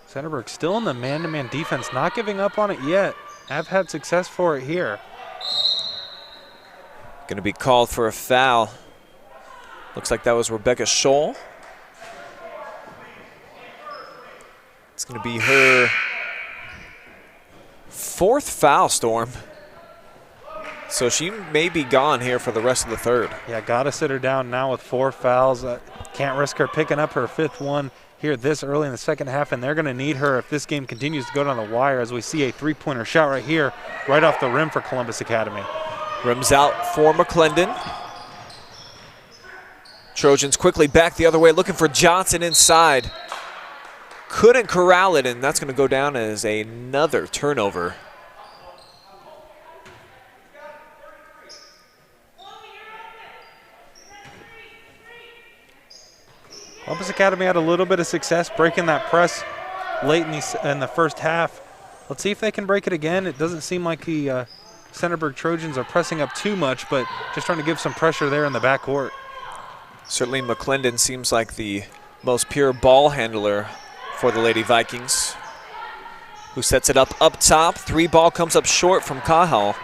Centerburg still in the man-to-man defense, not giving up on it yet. Have had success for it here. Going to be called for a foul. Looks like that was Rebecca Scholl. It's going to be her 4th foul, Storm. So she may be gone here for the rest of the 3rd. Yeah, got to sit her down now with 4 fouls. Can't risk her picking up her 5th one here this early in the second half, and they're going to need her if this game continues to go down the wire, as we see a 3-pointer shot right here, right off the rim for Columbus Academy. Rims out for McClendon. Trojans quickly back the other way, looking for Johnson inside. Couldn't corral it, and that's going to go down as another turnover. Columbus Academy had a little bit of success breaking that press late in the first half. Let's see if they can break it again. It doesn't seem like the Centerburg Trojans are pressing up too much, but just trying to give some pressure there in the backcourt. Certainly McClendon seems like the most pure ball handler for the Lady Vikings, who sets it up top. 3 ball comes up short from Cahal.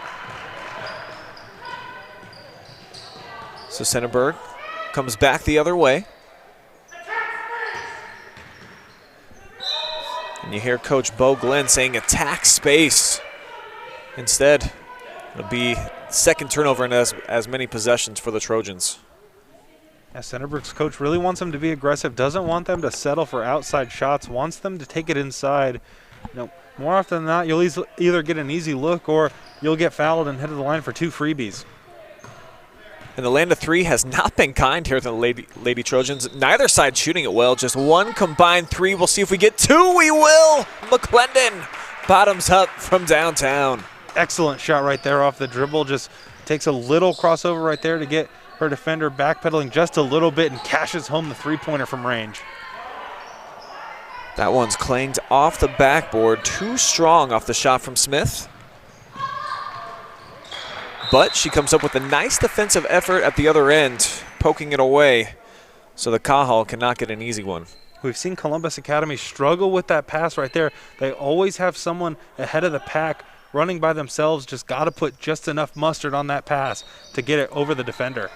So Centerburg comes back the other way. And you hear Coach Bo Glenn saying attack space. Instead, it'll be 2nd turnover in as many possessions for the Trojans. Yeah, Centerburg's coach really wants them to be aggressive, doesn't want them to settle for outside shots, wants them to take it inside. You know, more often than not, you'll either get an easy look or you'll get fouled and head to the line for 2 freebies. And the land of 3 has not been kind here to the Lady Trojans. Neither side shooting it well, just 1 combined 3. We'll see if we get 2. We will! McClendon bottoms up from downtown. Excellent shot right there off the dribble. Just takes a little crossover right there to get her defender backpedaling just a little bit and cashes home the 3-pointer from range. That one's clanged off the backboard. Too strong off the shot from Smith. But she comes up with a nice defensive effort at the other end, poking it away. So the Cahal cannot get an easy one. We've seen Columbus Academy struggle with that pass right there. They always have someone ahead of the pack running by themselves. Just got to put just enough mustard on that pass to get it over the defender.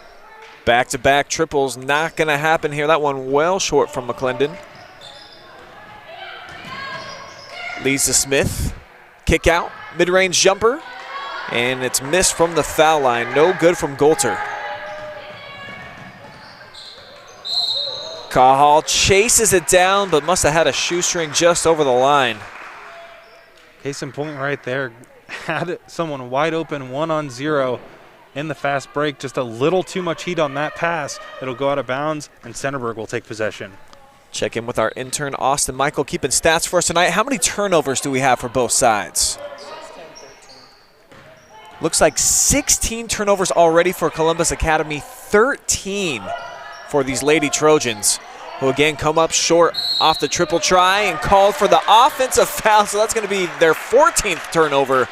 Back-to-back triples not going to happen here. That one well short from McClendon. Leads to Smith. Kick out, mid-range jumper. And it's missed from the foul line. No good from Goulter. Cahal chases it down, but must have had a shoestring just over the line. Case in point right there. Had someone wide open 1-on-0. in the fast break. Just a little too much heat on that pass. It'll go out of bounds, and Centerburg will take possession. Check in with our intern, Austin Michael, keeping stats for us tonight. How many turnovers do we have for both sides? Looks like 16 turnovers already for Columbus Academy, 13 for these Lady Trojans, who again come up short off the triple try and called for the offensive foul, so that's going to be their 14th turnover.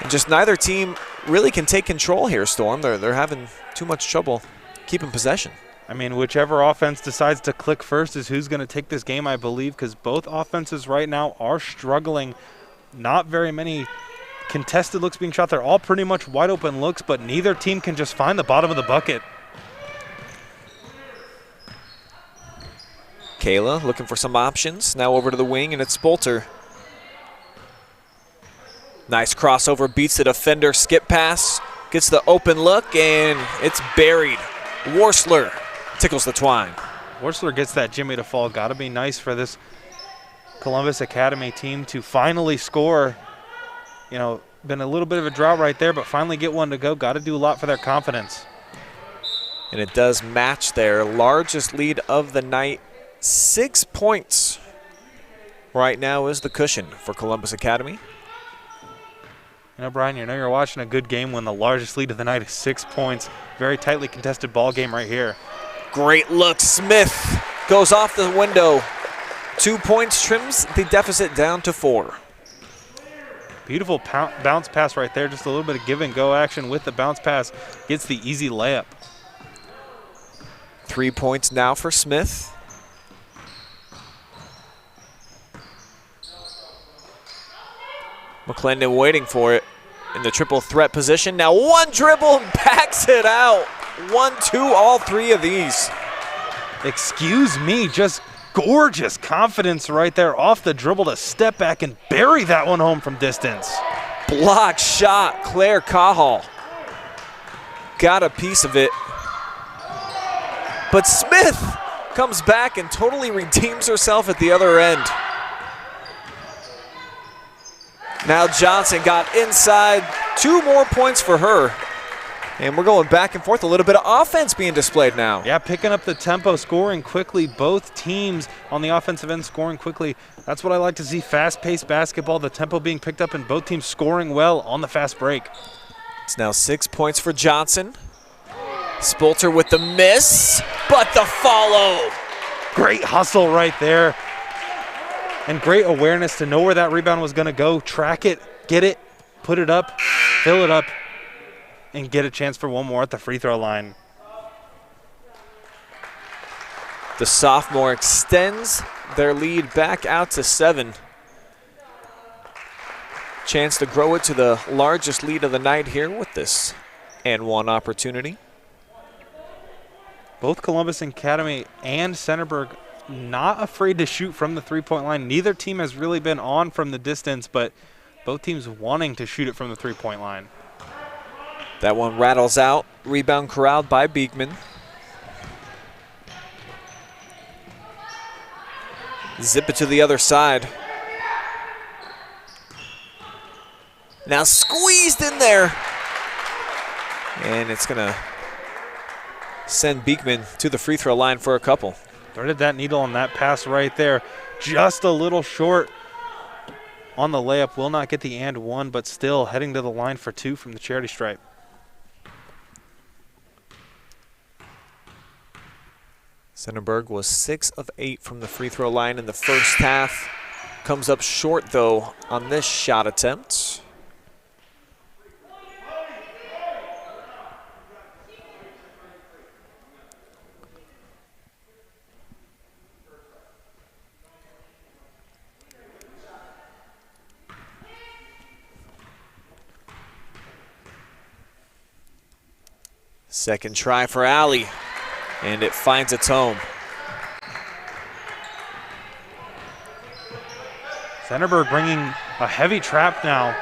And just neither team really can take control here, Storm. They're having too much trouble keeping possession. I mean, whichever offense decides to click first is who's going to take this game, I believe, because both offenses right now are struggling. Not very many contested looks being shot. They're all pretty much wide open looks, but neither team can just find the bottom of the bucket. Kayla looking for some options. Now over to the wing, and it's Spolter. Nice crossover, beats the defender, skip pass, gets the open look, and it's buried. Worsler tickles the twine. Worsler gets that jimmy to fall. Got to be nice for this Columbus Academy team to finally score. You know, been a little bit of a drought right there, but finally get one to go. Got to do a lot for their confidence. And it does match their largest lead of the night. 6 points right now is the cushion for Columbus Academy. You know, Brian, you know you're watching a good game when the largest lead of the night is 6 points. Very tightly contested ball game right here. Great look. Smith goes off the window. 2 points, trims the deficit down to 4. Beautiful bounce pass right there. Just a little bit of give and go action with the bounce pass. Gets the easy layup. 3 points now for Smith. McClendon waiting for it in the triple threat position. Now one dribble and backs it out. 1-2, all three of these. Excuse me, just gorgeous confidence right there off the dribble to step back and bury that one home from distance. Block shot, Claire Cahall. Got a piece of it. But Smith comes back and totally redeems herself at the other end. Now Johnson got inside. 2 more points for her. And we're going back and forth. A little bit of offense being displayed now. Yeah, picking up the tempo, scoring quickly. Both teams on the offensive end scoring quickly. That's what I like to see, fast-paced basketball, the tempo being picked up and both teams scoring well on the fast break. It's now 6 points for Johnson. Spolter with the miss, but the follow. Great hustle right there. And great awareness to know where that rebound was going to go. Track it, get it, put it up, fill it up, and get a chance for one more at the free throw line. The sophomore extends their lead back out to 7. Chance to grow it to the largest lead of the night here with this and one opportunity. Both Columbus Academy and Centerburg not afraid to shoot from the three-point line. Neither team has really been on from the distance, but both teams wanting to shoot it from the three-point line. That one rattles out. Rebound corralled by Beekman. Zip it to the other side. Now squeezed in there. And it's going to send Beekman to the free throw line for a couple. Threaded that needle on that pass right there. Just a little short on the layup. Will not get the and one, but still heading to the line for 2 from the charity stripe. Centerburg was 6 of 8 from the free throw line in the first half. Comes up short, though, on this shot attempt. Second try for Allie, and it finds its home. Centerburg bringing a heavy trap now.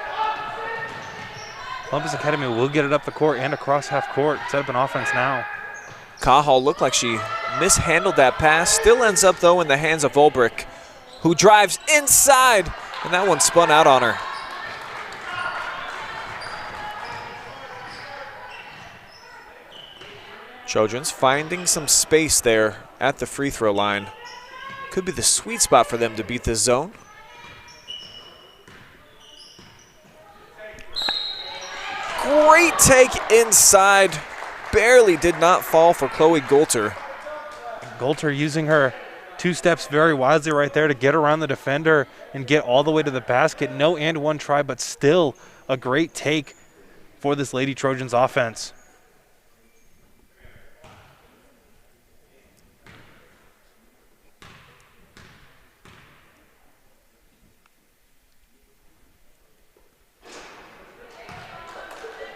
Columbus Academy will get it up the court and across half court. Set up an offense now. Cahall looked like she mishandled that pass. Still ends up, though, in the hands of Ulbrich, who drives inside, and that one spun out on her. Trojans finding some space there at the free throw line. Could be the sweet spot for them to beat this zone. Great take inside. Barely did not fall for Chloe Goulter. Goulter using her 2 steps very wisely right there to get around the defender and get all the way to the basket. No and one try, but still a great take for this Lady Trojans offense.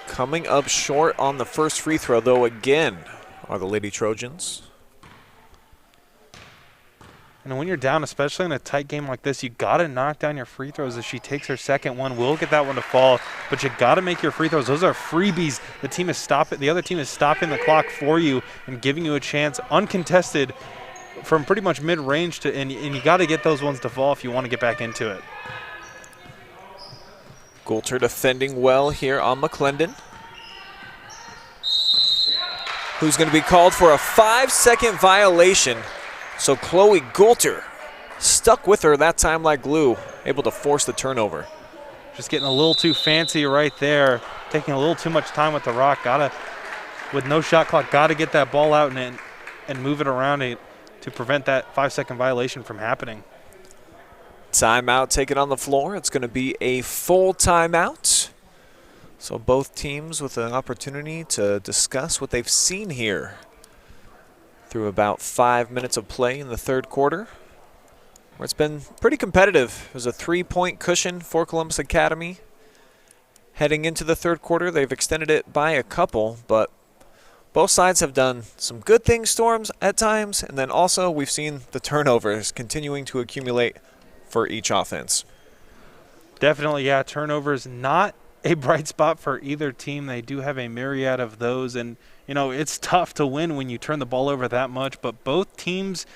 Coming up short on the first free throw, though, again, are the Lady Trojans. And when you're down, especially in a tight game like this, you got to knock down your free throws. As she takes her second one, we'll get that one to fall, but you got to make your free throws. Those are freebies. The other team is stopping the clock for you and giving you a chance uncontested from pretty much mid-range and you got to get those ones to fall if you want to get back into it. Goulter defending well here on McClendon, who's going to be called for a 5-second violation. So Chloe Goulter stuck with her that time like glue, able to force the turnover. Just getting a little too fancy right there, taking a little too much time with the rock. With no shot clock, gotta get that ball out and move it around to prevent that 5-second violation from happening. Timeout taken on the floor. It's going to be a full timeout. So both teams with an opportunity to discuss what they've seen here through about 5 minutes of play in the third quarter, where it's been pretty competitive. It was a 3-point cushion for Columbus Academy. Heading into the third quarter, they've extended it by a couple, but both sides have done some good things, Storms, at times, and then also we've seen the turnovers continuing to accumulate for each offense. Definitely, yeah. Turnovers not a bright spot for either team. They do have a myriad of those, and you know it's tough to win when you turn the ball over that much. But both teams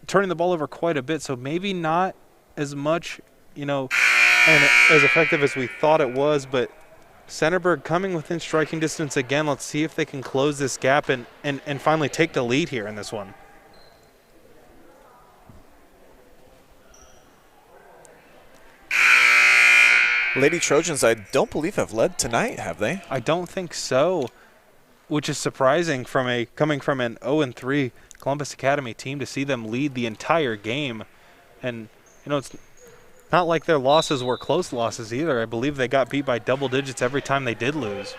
turning the ball over quite a bit, so maybe not as much, and as effective as we thought it was. But Centerburg coming within striking distance again. Let's see if they can close this gap and finally take the lead here in this one. Lady Trojans, I don't believe have led tonight, have they? I don't think so, which is surprising coming from an 0-3 Columbus Academy team to see them lead the entire game. And, it's not like their losses were close losses either. I believe they got beat by double digits every time they did lose.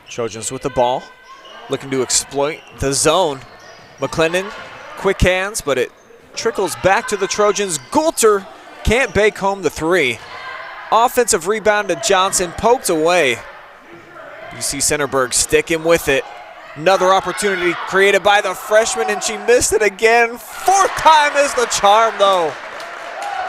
Trojans with the ball, looking to exploit the zone. McClendon, quick hands, but it trickles back to the Trojans. Goulter can't bake home the three. Offensive rebound to Johnson, poked away. You see Centerburg sticking with it. Another opportunity created by the freshman, and she missed it again. Fourth time is the charm, though.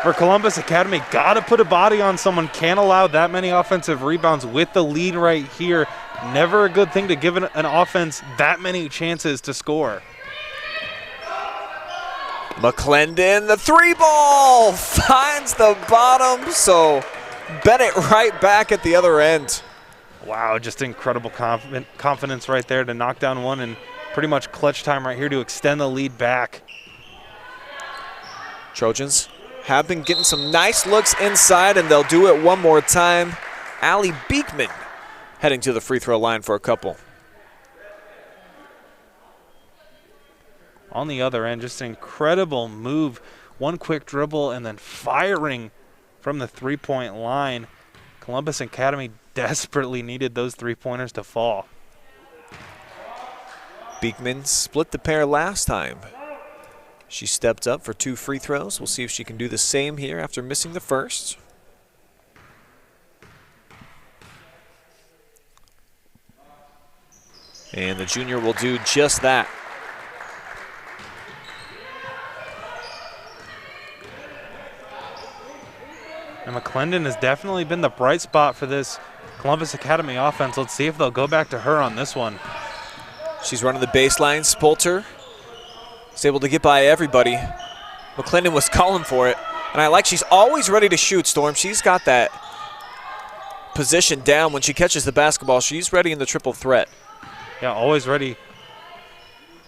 For Columbus Academy, got to put a body on someone. Can't allow that many offensive rebounds with the lead right here. Never a good thing to give an offense that many chances to score. McClendon, the three ball finds the bottom, so Bennett right back at the other end. Wow, just incredible confidence right there to knock down one, and pretty much clutch time right here to extend the lead back. Trojans have been getting some nice looks inside, and they'll do it one more time. Allie Beekman heading to the free throw line for a couple. On the other end, just an incredible move. One quick dribble and then firing from the three-point line. Columbus Academy desperately needed those three-pointers to fall. Beekman split the pair last time. She stepped up for 2 free throws. We'll see if she can do the same here after missing the first. And the junior will do just that. And McClendon has definitely been the bright spot for this Columbus Academy offense. Let's see if they'll go back to her on this one. She's running the baseline. Spolter is able to get by everybody. McClendon was calling for it. And I like she's always ready to shoot, Storm. She's got that positioned down when she catches the basketball. She's ready in the triple threat. Yeah, always ready.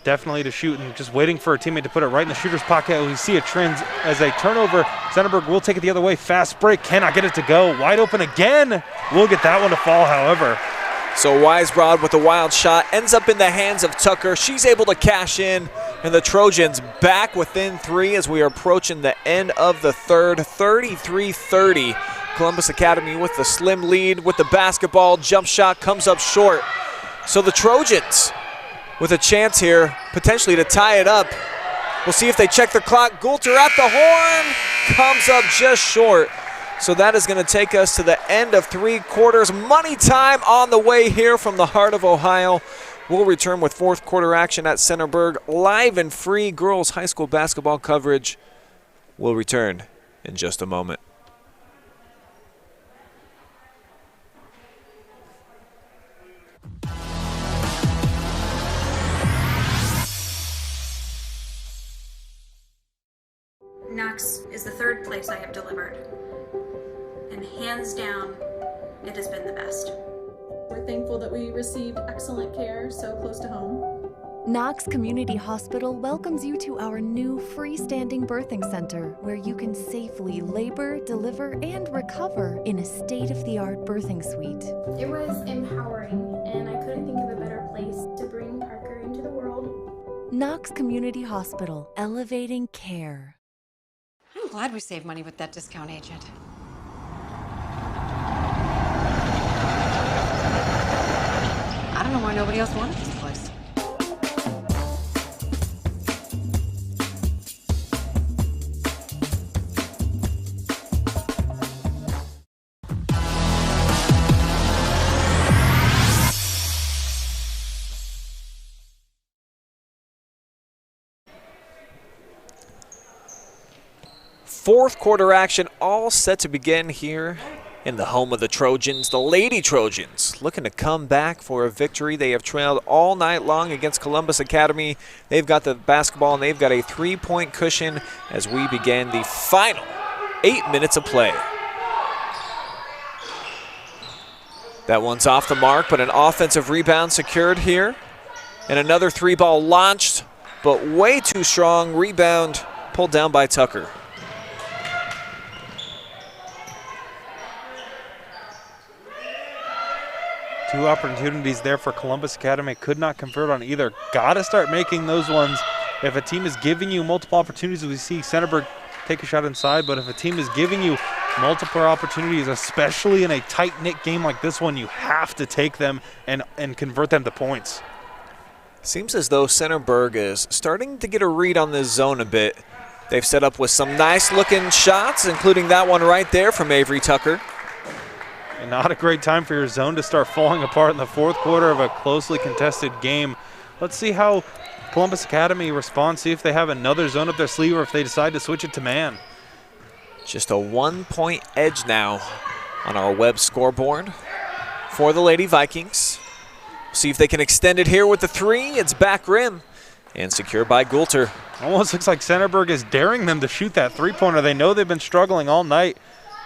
Definitely to shoot and just waiting for her teammate to put it right in the shooter's pocket. We see a trend as a turnover. Centerburg will take it the other way. Fast break, cannot get it to go. Wide open again. We'll get that one to fall, however. So Weisbrod with a wild shot ends up in the hands of Tucker. She's able to cash in, and the Trojans back within 3 as we are approaching the end of the third. 33-30. Columbus Academy with the slim lead with the basketball. Jump shot comes up short. So the Trojans with a chance here, potentially to tie it up. We'll see if they check the clock. Goulter at the horn, comes up just short. So that is going to take us to the end of 3 quarters. Money time on the way here from the heart of Ohio. We'll return with 4th quarter action at Centerburg. Live and free girls high school basketball coverage. We'll return in just a moment. Knox is the 3rd place I have delivered. And hands down, it has been the best. We're thankful that we received excellent care so close to home. Knox Community Hospital welcomes you to our new freestanding birthing center where you can safely labor, deliver, and recover in a state-of-the-art birthing suite. It was empowering, and I couldn't think of a better place to bring Parker into the world. Knox Community Hospital, elevating care. I'm glad we saved money with that discount agent. I don't know why nobody else wanted this place. Fourth quarter action all set to begin here in the home of the Trojans, the Lady Trojans, looking to come back for a victory. They have trailed all night long against Columbus Academy. They've got the basketball and they've got a 3-point cushion as we begin the final 8 minutes of play. That one's off the mark, but an offensive rebound secured here. And another 3-ball launched, but way too strong. Rebound pulled down by Tucker. Two opportunities there for Columbus Academy. Could not convert on either. Got to start making those ones. If a team is giving you multiple opportunities, we see Centerburg take a shot inside, but if a team is giving you multiple opportunities, especially in a tight-knit game like this one, you have to take them and convert them to points. Seems as though Centerburg is starting to get a read on this zone a bit. They've set up with some nice-looking shots, including that one right there from Avery Tucker. And not a great time for your zone to start falling apart in the 4th quarter of a closely contested game. Let's see how Columbus Academy responds, see if they have another zone up their sleeve or if they decide to switch it to man. Just a 1-point edge now on our Webb scoreboard for the Lady Vikings. See if they can extend it here with the 3. It's back rim and secured by Goulter. Almost looks like Centerburg is daring them to shoot that 3-pointer. They know they've been struggling all night.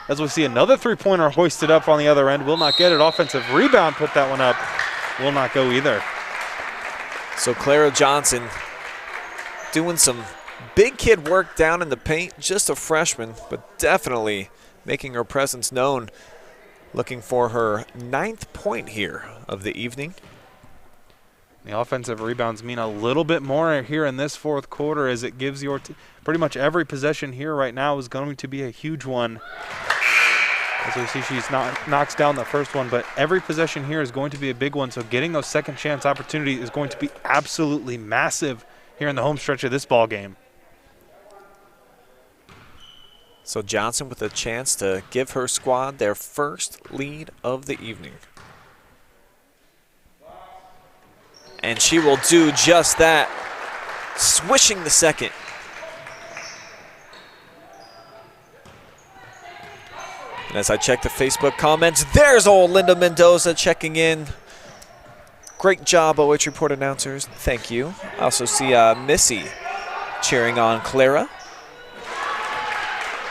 As we see another 3-pointer hoisted up on the other end. Will not get it. Offensive rebound, put that one up. Will not go either. So Clara Johnson doing some big kid work down in the paint. Just a freshman, but definitely making her presence known. Looking for her 9th point here of the evening. The offensive rebounds mean a little bit more here in this 4th quarter as it gives your pretty much every possession here right now is going to be a huge one. As we see, she's knocks down the first one, but every possession here is going to be a big one, so getting those second chance opportunities is going to be absolutely massive here in the home stretch of this ball game. So Johnson with a chance to give her squad their first lead of the evening. And she will do just that, swishing the second. And as I check the Facebook comments, there's old Linda Mendoza checking in. Great job, OH.Report announcers. Thank you. I also see Missy cheering on Clara.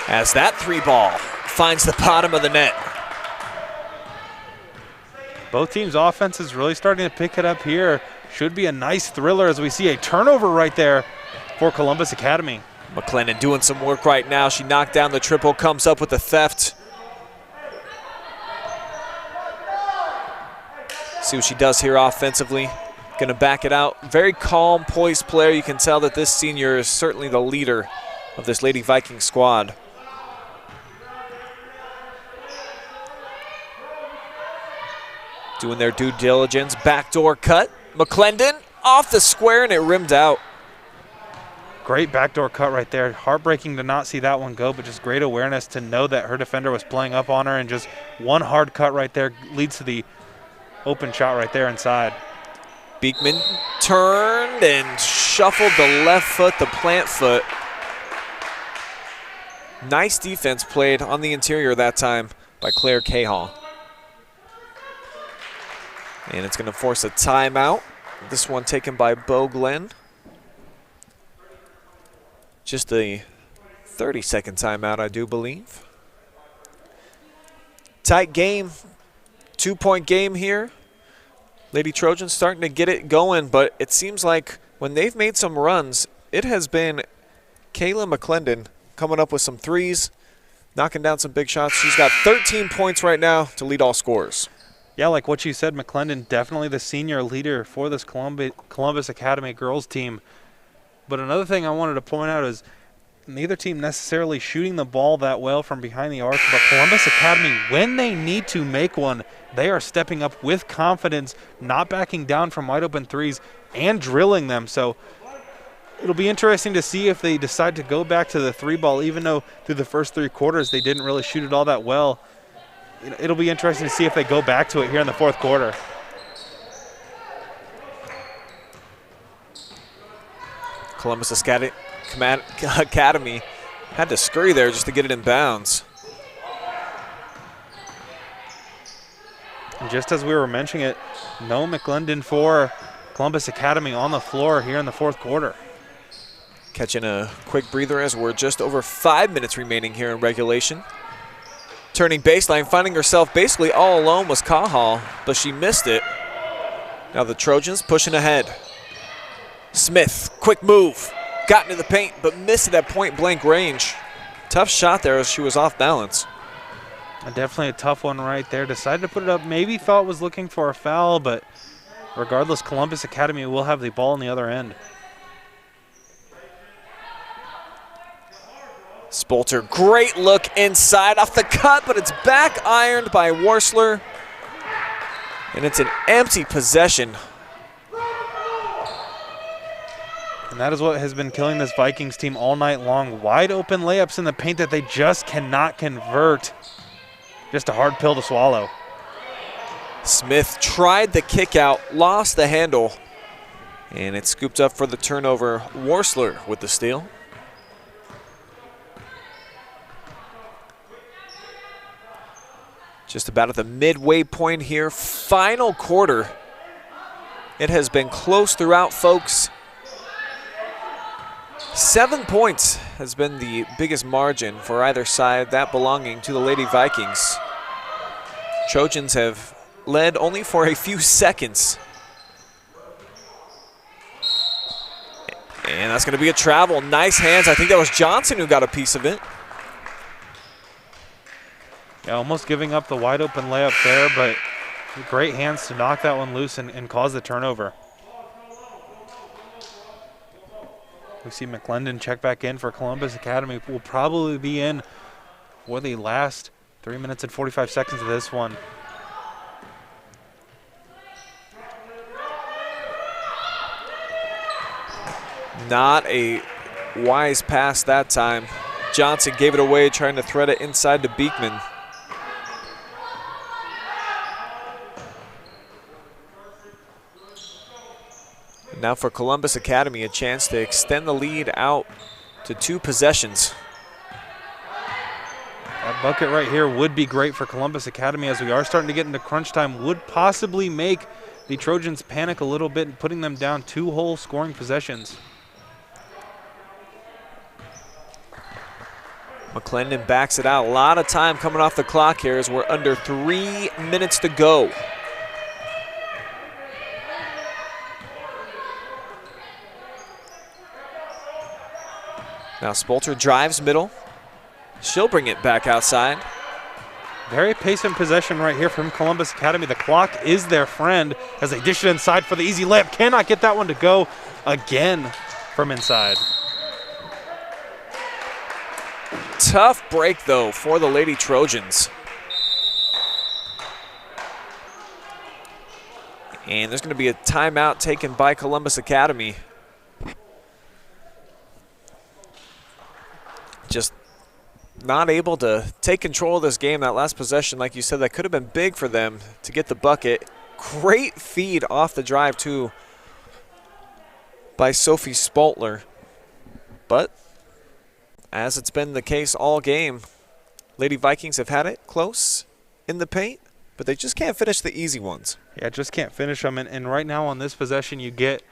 As that 3-ball finds the bottom of the net. Both teams' offenses really starting to pick it up here. Should be a nice thriller as we see a turnover right there for Columbus Academy. McClendon doing some work right now. She knocked down the triple, comes up with the theft. See what she does here offensively. Gonna back it out. Very calm, poised player. You can tell that this senior is certainly the leader of this Lady Viking squad. Doing their due diligence. Backdoor cut. McClendon off the square and it rimmed out. Great backdoor cut right there. Heartbreaking to not see that one go, but just great awareness to know that her defender was playing up on her, and just one hard cut right there leads to the open shot right there inside. Beekman turned and shuffled the left foot, the plant foot. Nice defense played on the interior that time by Claire Cahall. And it's going to force a timeout. This one taken by Bo Glenn. Just a 30-second timeout, I do believe. Tight game, 2-point game here. Lady Trojans starting to get it going, but it seems like when they've made some runs, it has been Kayla McClendon coming up with some threes, knocking down some big shots. She's got 13 points right now to lead all scorers. Yeah, like what you said, McClendon definitely the senior leader for this Columbus Academy girls team. But another thing I wanted to point out is neither team necessarily shooting the ball that well from behind the arc, but Columbus Academy, when they need to make one, they are stepping up with confidence, not backing down from wide open threes and drilling them. So it'll be interesting to see if they decide to go back to the three ball, even though through the first 3 quarters they didn't really shoot it all that well. It'll be interesting to see if they go back to it here in the 4th quarter. Columbus Academy had to scurry there just to get it in bounds. And just as we were mentioning it, no McClendon for Columbus Academy on the floor here in the 4th quarter. Catching a quick breather as we're just over 5 minutes remaining here in regulation. Turning baseline, finding herself basically all alone was Cahall, but she missed it. Now the Trojans pushing ahead. Smith, quick move, got into the paint, but missed it at point-blank range. Tough shot there as she was off balance. Definitely a tough one right there. Decided to put it up, maybe thought was looking for a foul, but regardless, Columbus Academy will have the ball on the other end. Spolter, great look inside off the cut, but it's back ironed by Worsler. And it's an empty possession. And that is what has been killing this Vikings team all night long. Wide open layups in the paint that they just cannot convert. Just a hard pill to swallow. Smith tried the kick out, lost the handle, and it's scooped up for the turnover. Worsler with the steal. Just about at the midway point here, final quarter. It has been close throughout, folks. 7 points has been the biggest margin for either side, that belonging to the Lady Vikings. Trojans have led only for a few seconds. And that's going to be a travel. Nice hands. I think that was Johnson who got a piece of it. Yeah, almost giving up the wide open layup there, but great hands to knock that one loose and cause the turnover. We see McClendon check back in for Columbus Academy. Will probably be in for the last 3 minutes and 45 seconds of this one. Not a wise pass that time. Johnson gave it away, trying to thread it inside to Beekman. Now for Columbus Academy, a chance to extend the lead out to 2 possessions. That bucket right here would be great for Columbus Academy as we are starting to get into crunch time. Would possibly make the Trojans panic a little bit, putting them down 2 whole scoring possessions. McClendon backs it out. A lot of time coming off the clock here as we're under 3 minutes to go. Now Spolter drives middle. She'll bring it back outside. Very patient possession right here from Columbus Academy. The clock is their friend as they dish it inside for the easy layup. Cannot get that one to go again from inside. Tough break, though, for the Lady Trojans. And there's going to be a timeout taken by Columbus Academy. Just not able to take control of this game. That last possession, like you said, that could have been big for them to get the bucket. Great feed off the drive, too, by Sophie Spolter. But as it's been the case all game, Lady Vikings have had it close in the paint, but they just can't finish the easy ones. Yeah, just can't finish them. And right now on this possession, you get,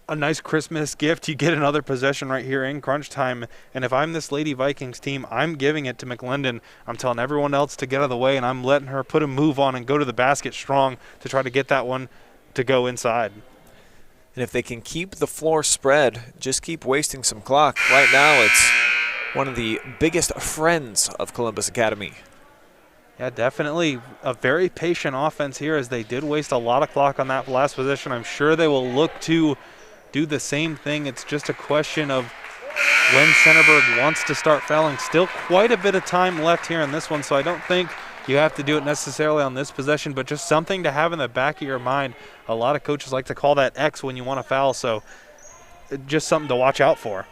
a nice Christmas gift. You get another possession right here in crunch time. And if I'm this Lady Vikings team, I'm giving it to McClendon. I'm telling everyone else to get out of the way, and I'm letting her put a move on and go to the basket strong to try to get that one to go inside. And if they can keep the floor spread, just keep wasting some clock. Right now, it's one of the biggest friends of Columbus Academy. Yeah, definitely a very patient offense here as they did waste a lot of clock on that last possession. I'm sure they will look to do the same thing. It's just a question of when Centerburg wants to start fouling. Still quite a bit of time left here in this one, so I don't think you have to do it necessarily on this possession, but just something to have in the back of your mind. A lot of coaches like to call that X when you want to foul, so just something to watch out for.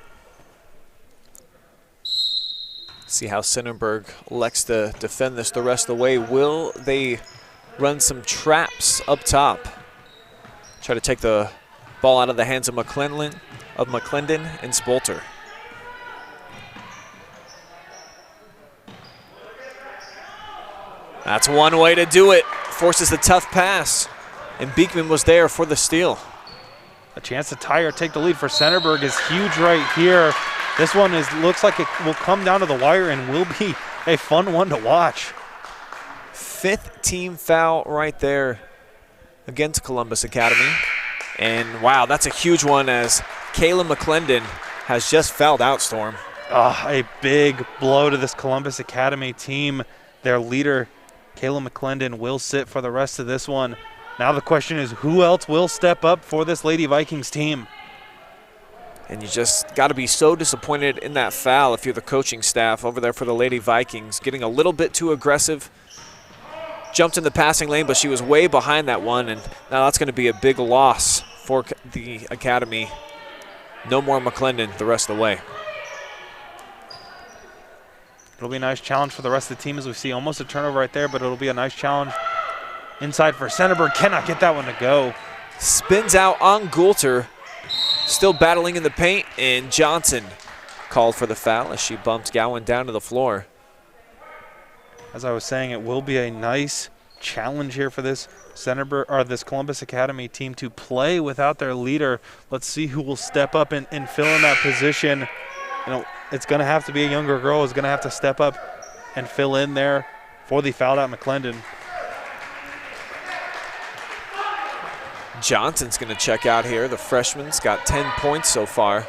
See how Centerburg elects to defend this the rest of the way. Will they run some traps up top? Try to take the ball out of the hands of McClendon and Spolter. That's one way to do it. Forces the tough pass, and Beekman was there for the steal. A chance to tie or take the lead for Centerburg is huge right here. This one looks like it will come down to the wire and will be a fun one to watch. Fifth team foul right there against Columbus Academy. And wow, that's a huge one as Kayla McClendon has just fouled out Storm. A big blow to this Columbus Academy team. Their leader, Kayla McClendon, will sit for the rest of this one. Now the question is, who else will step up for this Lady Vikings team? And you just got to be so disappointed in that foul if you're the coaching staff over there for the Lady Vikings. Getting a little bit too aggressive. Jumped in the passing lane, but she was way behind that one, and now that's going to be a big loss for the Academy. No more McClendon the rest of the way. It'll be a nice challenge for the rest of the team as we see almost a turnover right there, but it'll be a nice challenge inside for Centerburg. Cannot get that one to go. Spins out on Goulter. Still battling in the paint, and Johnson called for the foul as she bumped Gowan down to the floor. As I was saying, it will be a nice challenge here for this this Columbus Academy team to play without their leader. Let's see who will step up and fill in that position. It's going to have to be a younger girl who's going to have to step up and fill in there for the fouled out McClendon. Johnson's going to check out here. The freshman's got 10 points so far.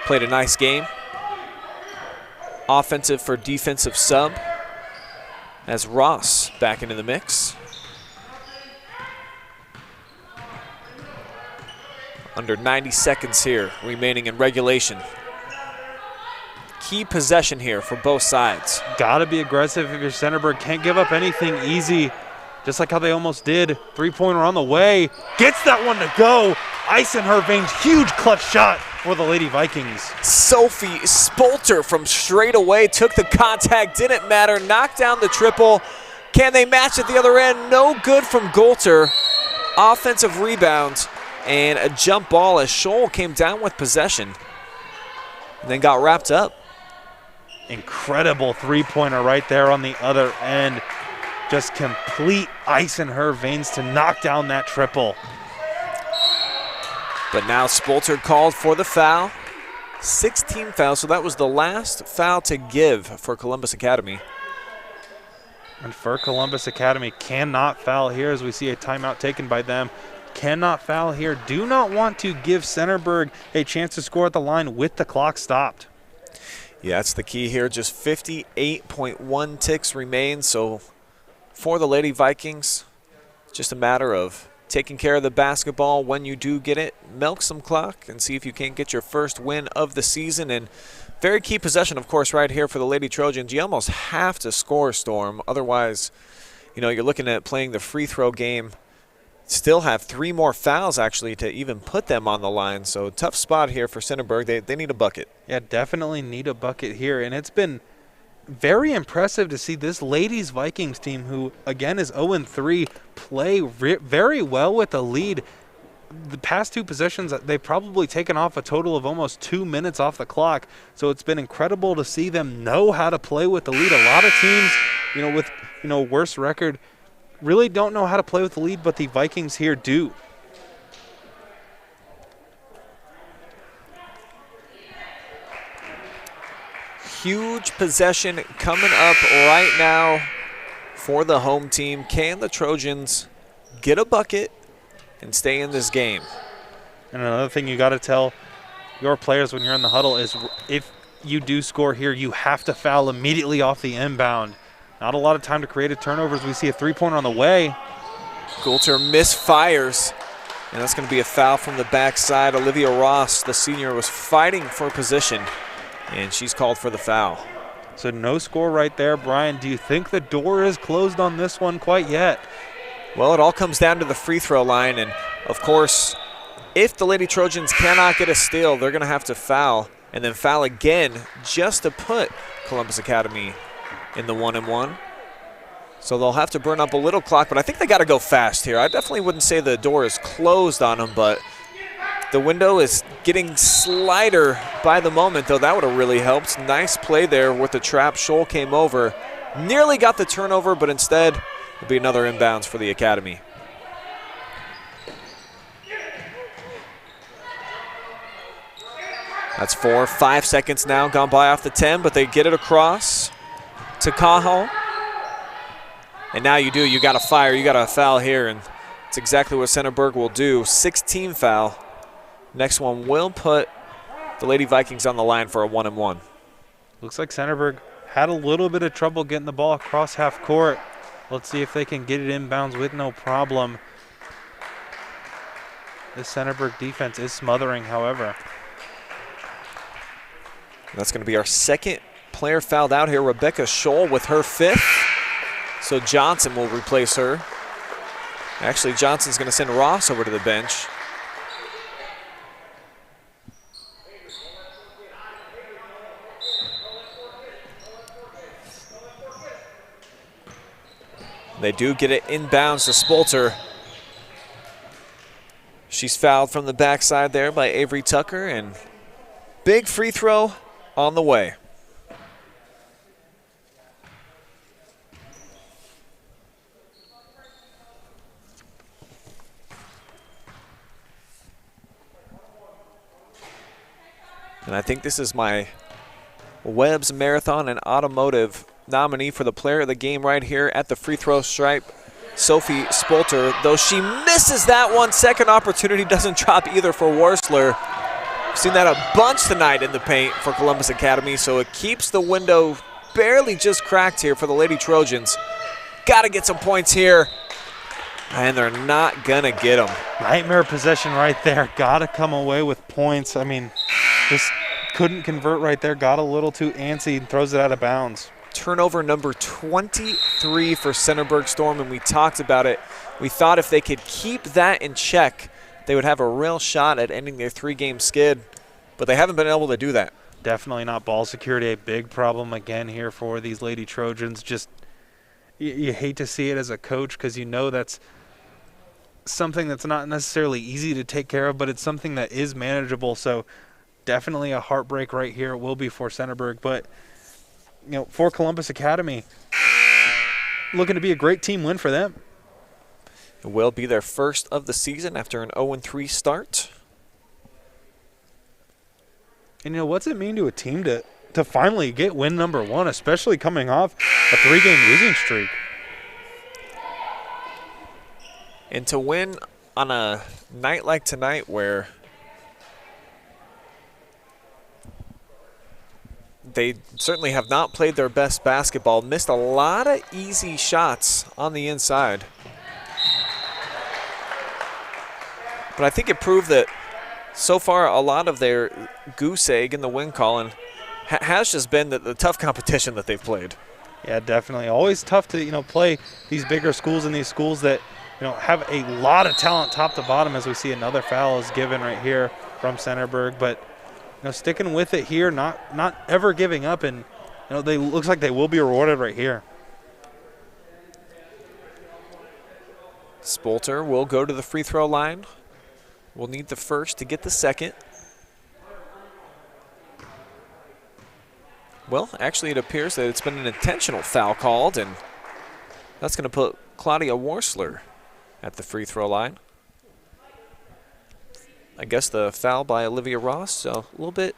Played a nice game. Offensive for defensive sub as Ross back into the mix. Under 90 seconds here remaining in regulation. Key possession here for both sides. Gotta be aggressive if you're Centerburg. Can't give up anything easy. Just like how they almost did. Three-pointer on the way. Gets that one to go. Ice in her veins. Huge clutch shot for the Lady Vikings. Sophie Spolter from straight away took the contact. Didn't matter. Knocked down the triple. Can they match at the other end? No good from Goulter. Offensive rebound and a jump ball as Scholl came down with possession and then got wrapped up. Incredible three-pointer right there on the other end. Just complete ice in her veins to knock down that triple. But now Spolter called for the foul. 16 fouls, so that was the last foul to give for Columbus Academy. And for Columbus Academy, cannot foul here as we see a timeout taken by them. cannot foul here. Do not want to give Centerburg a chance to score at the line with the clock stopped. Yeah, that's the key here. Just 58.1 ticks remain. So for the Lady Vikings, just a matter of taking care of the basketball when you do get it, milk some clock, and see if you can't get your first win of the season. And very key possession, of course, right here for the Lady Trojans. You almost have to score, Storm. Otherwise, you know, you're looking at playing the free throw game. Still have 3 more fouls, actually, to even put them on the line. So tough spot here for Centerburg. They need a bucket. Yeah, definitely need a bucket here. And it's been very impressive to see this Ladies Vikings team, who, again, is 0-3, play very well with the lead. The past 2 possessions, they've probably taken off a total of almost 2 minutes off the clock. So it's been incredible to see them know how to play with the lead. A lot of teams, you know, with, you know, worse record, really don't know how to play with the lead, but the Vikings here do. Huge possession coming up right now for the home team. Can the Trojans get a bucket and stay in this game? And another thing you got to tell your players when you're in the huddle is if you do score here, you have to foul immediately off the inbound. Not a lot of time to create a turnover as we see a 3-pointer on the way. Coulter misfires, and that's going to be a foul from the backside. Olivia Ross, the senior, was fighting for position, and she's called for the foul. So no score right there. Brian, do you think the door is closed on this one quite yet? Well, it all comes down to the free throw line, and of course, if the Lady Trojans cannot get a steal, they're going to have to foul, and then foul again just to put Columbus Academy in the 1-and-1. So they'll have to burn up a little clock, but I think they got to go fast here. I definitely wouldn't say the door is closed on them, but the window is getting slighter by the moment, though. That would have really helped. Nice play there with the trap. Scholl came over, nearly got the turnover, but instead it'll be another inbounds for the Academy. That's 4, 5 seconds now gone by off the 10, but they get it across to Cahill. And now you got to fire, you got to foul here, and it's exactly what Centerburg will do. 16 foul. Next one will put the Lady Vikings on the line for a 1-and-1. Looks like Centerburg had a little bit of trouble getting the ball across half court. Let's see if they can get it inbounds with no problem. This Centerburg defense is smothering, however. That's going to be our second player fouled out here. Rebecca Scholl with her 5th. So Johnson will replace her. Actually, Johnson's going to send Ross over to the bench. They do get it inbounds to Spolter. She's fouled from the backside there by Avery Tucker, and big free throw on the way. And I think this is my Webb's Marathon and Automotive nominee for the player of the game right here at the free throw stripe, Sophie Spolter. Though she misses that one, second opportunity doesn't drop either for Worsler. Seen that a bunch tonight in the paint for Columbus Academy, so it keeps the window barely just cracked here for the Lady Trojans. Got to get some points here, and they're not going to get them. Nightmare possession right there. Got to come away with points. I mean, just couldn't convert right there. Got a little too antsy and throws it out of bounds. Turnover number 23 for Centerburg Storm, and we talked about it. We thought if they could keep that in check, they would have a real shot at ending their 3-game skid, but they haven't been able to do that. Definitely not ball security, a big problem again here for these Lady Trojans. Just you hate to see it as a coach because you know that's something that's not necessarily easy to take care of, but it's something that is manageable. So definitely a heartbreak right here. It will be for Centerburg, but you know, for Columbus Academy, looking to be a great team win for them. It will be their first of the season after an 0-3 start. And you know, what's it mean to a team to finally get win number 1, especially coming off a 3-game losing streak? And to win on a night like tonight where they certainly have not played their best basketball, missed a lot of easy shots on the inside. But I think it proved that so far a lot of their goose egg in the win column has just been the tough competition that they've played. Yeah, definitely. Always tough to, play these bigger schools and these schools that, have a lot of talent top to bottom, as we see another foul is given right here from Centerburg. But, sticking with it here, not ever giving up, and, they looks like they will be rewarded right here. Spolter will go to the free throw line. We'll need the first to get the second. Well, actually, it appears that it's been an intentional foul called, and that's going to put Claudia Worsler at the free throw line. I guess the foul by Olivia Ross, a little bit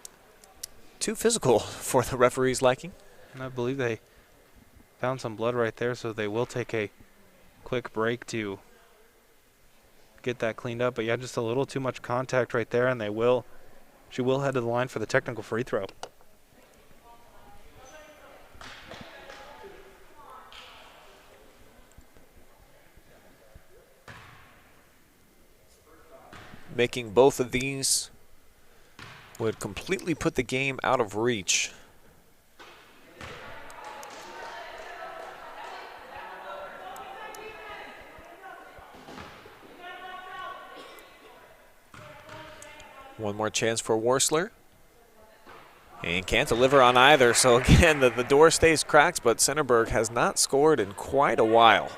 too physical for the referee's liking. And I believe they found some blood right there, so they will take a quick break to get that cleaned up. But yeah, just a little too much contact right there, and she will head to the line for the technical free throw. Making both of these would completely put the game out of reach. One more chance for Worsler. And can't deliver on either, so again, the door stays cracked, but Centerburg has not scored in quite a while.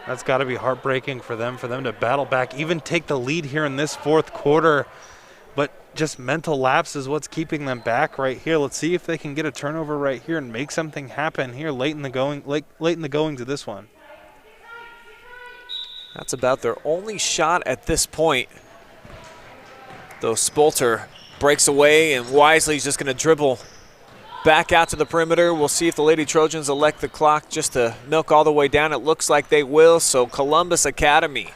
That's got to be heartbreaking for them to battle back, even take the lead here in this fourth quarter. But just mental lapse is what's keeping them back right here. Let's see if they can get a turnover right here and make something happen here late in the goings of this one. That's about their only shot at this point. Though Spolter breaks away, and Wisely's just going to dribble back out to the perimeter. We'll see if the Lady Trojans elect the clock just to milk all the way down. It looks like they will, so Columbus Academy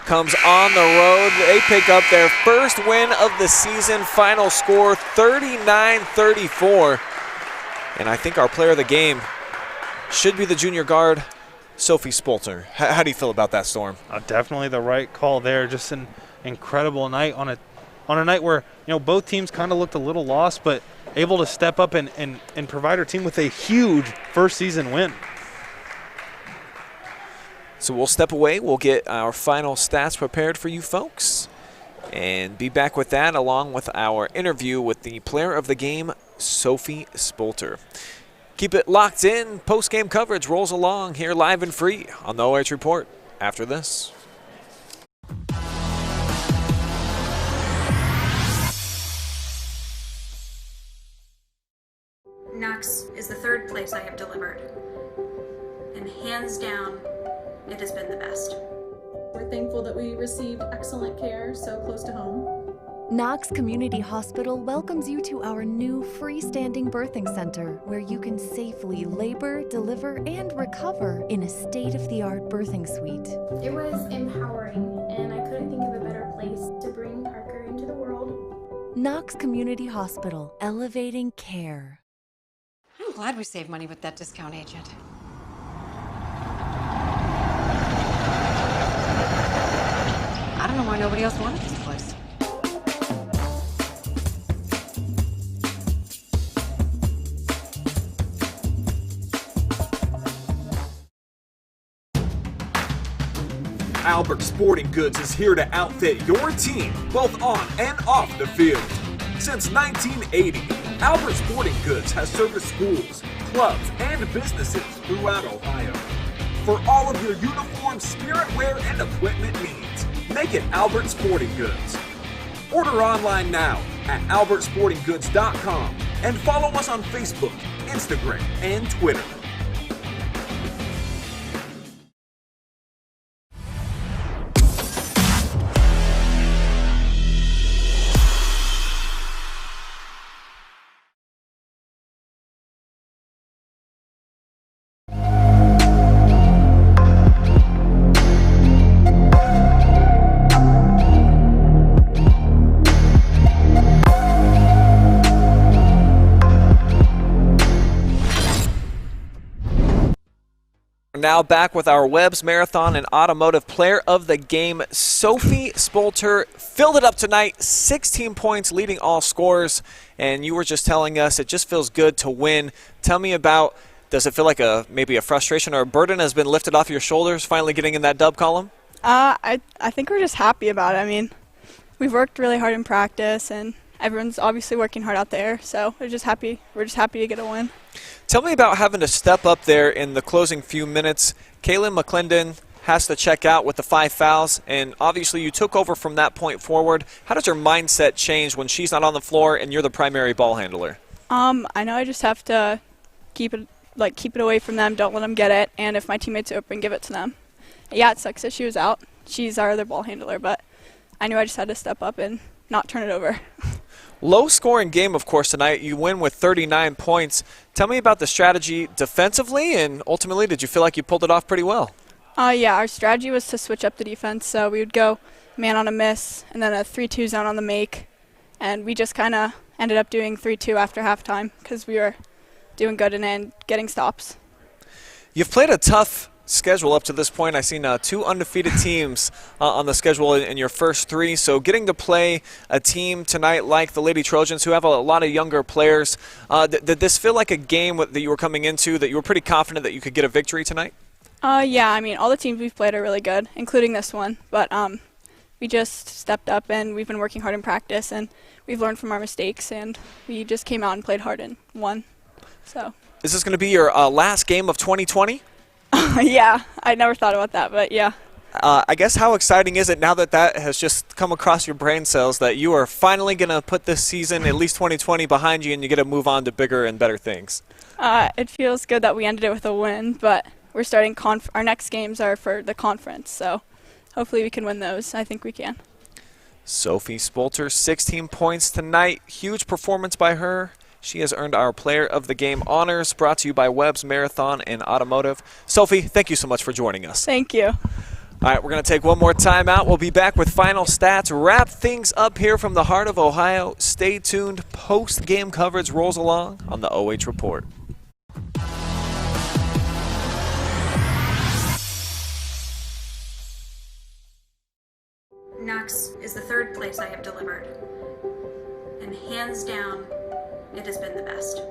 comes on the road. They pick up their first win of the season. Final score 39-34. And I think our player of the game should be the junior guard, Sophie Spolter. How do you feel about that, Storm? Definitely the right call there. Just an incredible night on a night where both teams kind of looked a little lost, but able to step up and provide our team with a huge first season win. So we'll step away. We'll get our final stats prepared for you folks and be back with that along with our interview with the player of the game, Sophie Spolter. Keep it locked in. Post-game coverage rolls along here live and free on the OH.Report after this. Knox is the third place I have delivered, and hands down, it has been the best. We're thankful that we received excellent care so close to home. Knox Community Hospital welcomes you to our new freestanding birthing center where you can safely labor, deliver, and recover in a state-of-the-art birthing suite. It was empowering, and I couldn't think of a better place to bring Parker into the world. Knox Community Hospital, elevating care. I'm glad we saved money with that discount agent. I don't know why nobody else wanted this place. Albert Sporting Goods is here to outfit your team, both on and off the field. Since 1980, Albert Sporting Goods has serviced schools, clubs, and businesses throughout Ohio. For all of your uniform, spirit wear, and equipment needs, make it Albert Sporting Goods. Order online now at albertsportinggoods.com and follow us on Facebook, Instagram, and Twitter. Now back with our Webb's Marathon and Automotive Player of the Game, Sophie Spolter. Filled it up tonight, 16 points leading all scorers, and you were just telling us it just feels good to win. Tell me about, does it feel like maybe a frustration or a burden has been lifted off your shoulders finally getting in that dub column? I think we're just happy about it. I mean, we've worked really hard in practice, and everyone's obviously working hard out there, so we're just happy to get a win. Tell me about having to step up there in the closing few minutes. Kaylin McClendon has to check out with the 5 fouls, and obviously you took over from that point forward. How does your mindset change when she's not on the floor and you're the primary ball handler? I know I just have to keep it away from them, don't let them get it, and if my teammates are open, give it to them. Yeah, it sucks that she was out. She's our other ball handler, but I knew I just had to step up and not turn it over. Low-scoring game, of course, tonight. You win with 39 points. Tell me about the strategy defensively, and ultimately, did you feel like you pulled it off pretty well? Yeah, our strategy was to switch up the defense, so we would go man on a miss and then a 3-2 zone on the make, and we just kind of ended up doing 3-2 after halftime because we were doing good and getting stops. You've played a tough schedule up to this point. I've seen 2 undefeated teams on the schedule in your first 3, so getting to play a team tonight like the Lady Trojans, who have a lot of younger players, did this feel like a game that you were coming into that you were pretty confident that you could get a victory tonight? Yeah, I mean, all the teams we've played are really good, including this one, but we just stepped up and we've been working hard in practice, and we've learned from our mistakes, and we just came out and played hard and won. So. Is this going to be your last game of 2020? Yeah, I never thought about that, but yeah. I guess how exciting is it now that that has just come across your brain cells that you are finally going to put this season, at least 2020, behind you and you get to move on to bigger and better things? It feels good that we ended it with a win, but we're starting our next games are for the conference, so hopefully we can win those. I think we can. Sophie Spolter, 16 points tonight. Huge performance by her. She has earned our Player of the Game honors, brought to you by Webb's Marathon and Automotive. Sophie, thank you so much for joining us. Thank you. All right, we're going to take one more time out. We'll be back with final stats, wrap things up here from the heart of Ohio. Stay tuned. Post-game coverage rolls along on the OH.Report. Knox is the 3rd place I have delivered. And hands down, it has been the best.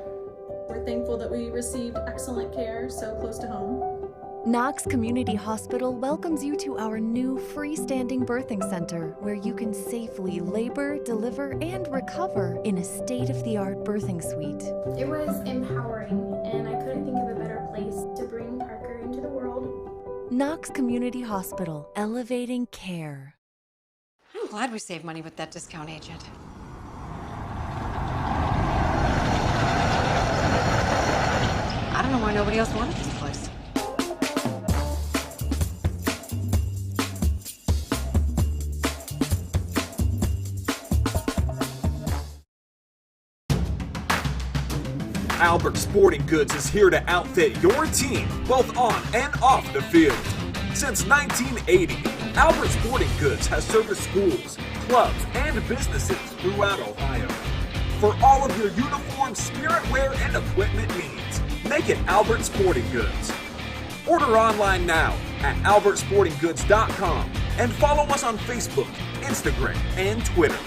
We're thankful that we received excellent care so close to home. Knox Community Hospital welcomes you to our new freestanding birthing center where you can safely labor, deliver, and recover in a state-of-the-art birthing suite. It was empowering, and I couldn't think of a better place to bring Parker into the world. Knox Community Hospital, elevating care. I'm glad we saved money with that discount agent. I don't know why nobody else wanted this place. Albert Sporting Goods is here to outfit your team, both on and off the field. Since 1980, Albert Sporting Goods has serviced schools, clubs, and businesses throughout Ohio. For all of your uniform, spirit wear, and equipment needs, make it Albert Sporting Goods. Order online now at albertsportinggoods.com and follow us on Facebook, Instagram, and Twitter.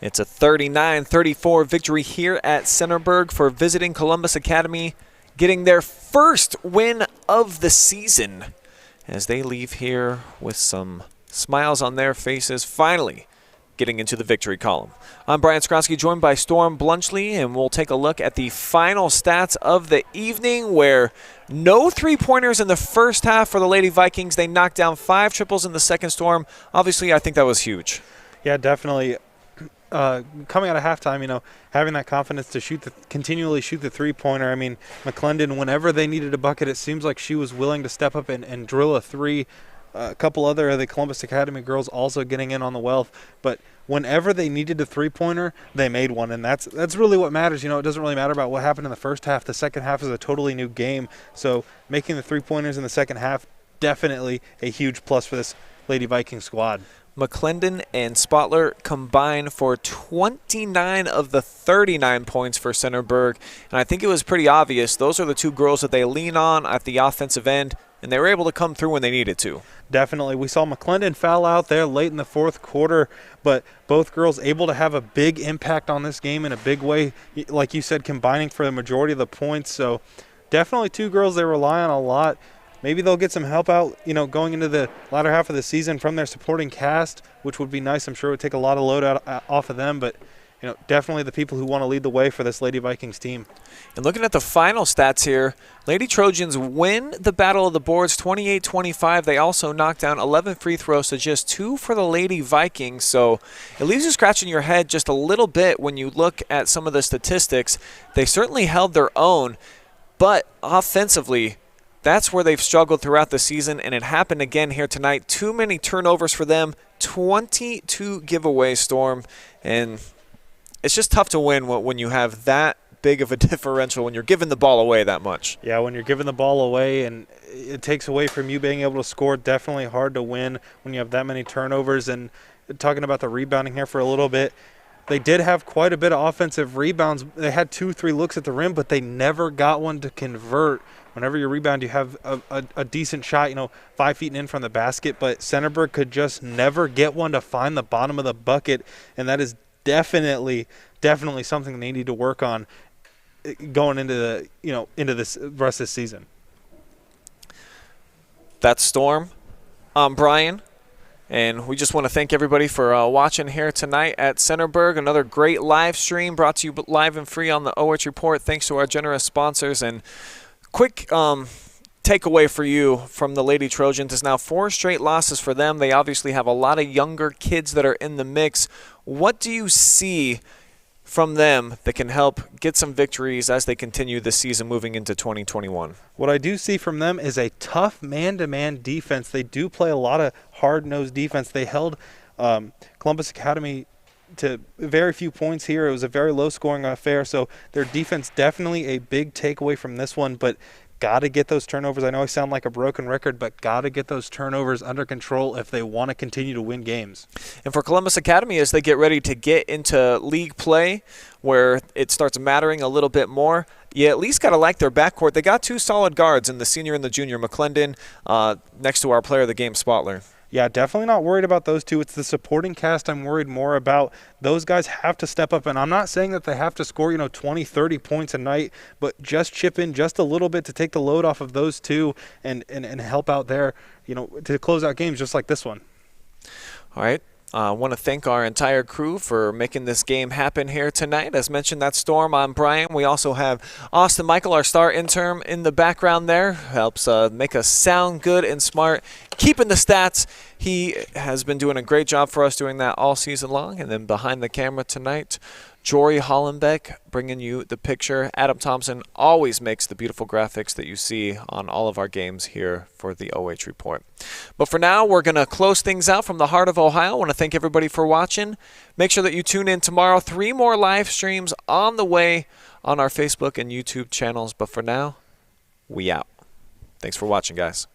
It's a 39-34 victory here at Centerburg for visiting Columbus Academy, getting their first win of the season as they leave here with some smiles on their faces, finally getting into the victory column. I'm Brian Skowronski, joined by Storm Bluntschly, and we'll take a look at the final stats of the evening, where no three-pointers in the first half for the Lady Vikings. They knocked down 5 triples in the second. Storm, obviously, I think that was huge. Yeah, definitely. Coming out of halftime, having that confidence to continually shoot the three-pointer. I mean, McClendon, whenever they needed a bucket, it seems like she was willing to step up and drill a three. A couple other of the Columbus Academy girls also getting in on the wealth, but whenever they needed a three-pointer, they made one, and that's really what matters. It doesn't really matter about what happened in the first half. The second half is a totally new game, so making the three-pointers in the second half, definitely a huge plus for this Lady Viking squad. McClendon and Spotler combined for 29 of the 39 points for Centerburg, and I think it was pretty obvious. Those are the two girls that they lean on at the offensive end, and they were able to come through when they needed to. Definitely. We saw McClendon foul out there late in the fourth quarter, but both girls able to have a big impact on this game in a big way, like you said, combining for the majority of the points. So definitely two girls they rely on a lot. Maybe they'll get some help out, going into the latter half of the season from their supporting cast, which would be nice. I'm sure it would take a lot of load off of them, but definitely the people who want to lead the way for this Lady Vikings team. And looking at the final stats here, Lady Trojans win the Battle of the Boards 28-25. They also knocked down 11 free throws to just 2 for the Lady Vikings. So it leaves you scratching your head just a little bit when you look at some of the statistics. They certainly held their own, but offensively, that's where they've struggled throughout the season, and it happened again here tonight. Too many turnovers for them, 22 giveaways, Storm, and it's just tough to win when you have that big of a differential, when you're giving the ball away that much. Yeah, when you're giving the ball away and it takes away from you being able to score, definitely hard to win when you have that many turnovers. And talking about the rebounding here for a little bit, they did have quite a bit of offensive rebounds. They had 2-3 looks at the rim, but they never got one to convert. Whenever you rebound, you have a decent shot, 5 feet in from the basket, but Centerburg could just never get one to find the bottom of the bucket, and that is definitely something they need to work on going into into this rest of the season. That's Storm. I'm Brian, and we just want to thank everybody for watching here tonight at Centerburg. Another great live stream brought to you live and free on the OH.Report. Thanks to our generous sponsors. And quick takeaway for you from the Lady Trojans is now 4 straight losses for them. They obviously have a lot of younger kids that are in the mix. What do you see from them that can help get some victories as they continue this season moving into 2021? What I do see from them is a tough man-to-man defense. They do play a lot of hard-nosed defense. They held Columbus Academy to very few points here. It was a very low-scoring affair, so their defense definitely a big takeaway from this one, but got to get those turnovers. I know I sound like a broken record, but got to get those turnovers under control if they want to continue to win games. And for Columbus Academy, as they get ready to get into league play, where it starts mattering a little bit more, you at least got to like their backcourt. They got 2 solid guards in the senior and the junior, McClendon, next to our player of the game, Spotler. Yeah, definitely not worried about those two. It's the supporting cast I'm worried more about. Those guys have to step up, and I'm not saying that they have to score, 20, 30 points a night, but just chip in just a little bit to take the load off of those two and help out there, to close out games just like this one. All right. I want to thank our entire crew for making this game happen here tonight. As mentioned, that's Storm. I'm Brian. We also have Austin Michael, our star intern, in the background there. Helps make us sound good and smart, keeping the stats. He has been doing a great job for us doing that all season long. And then behind the camera tonight, Jory Hollenbeck bringing you the picture. Adam Thompson always makes the beautiful graphics that you see on all of our games here for the OH.Report. But for now, we're going to close things out from the heart of Ohio. I want to thank everybody for watching. Make sure that you tune in tomorrow. 3 more live streams on the way on our Facebook and YouTube channels. But for now, we out. Thanks for watching, guys.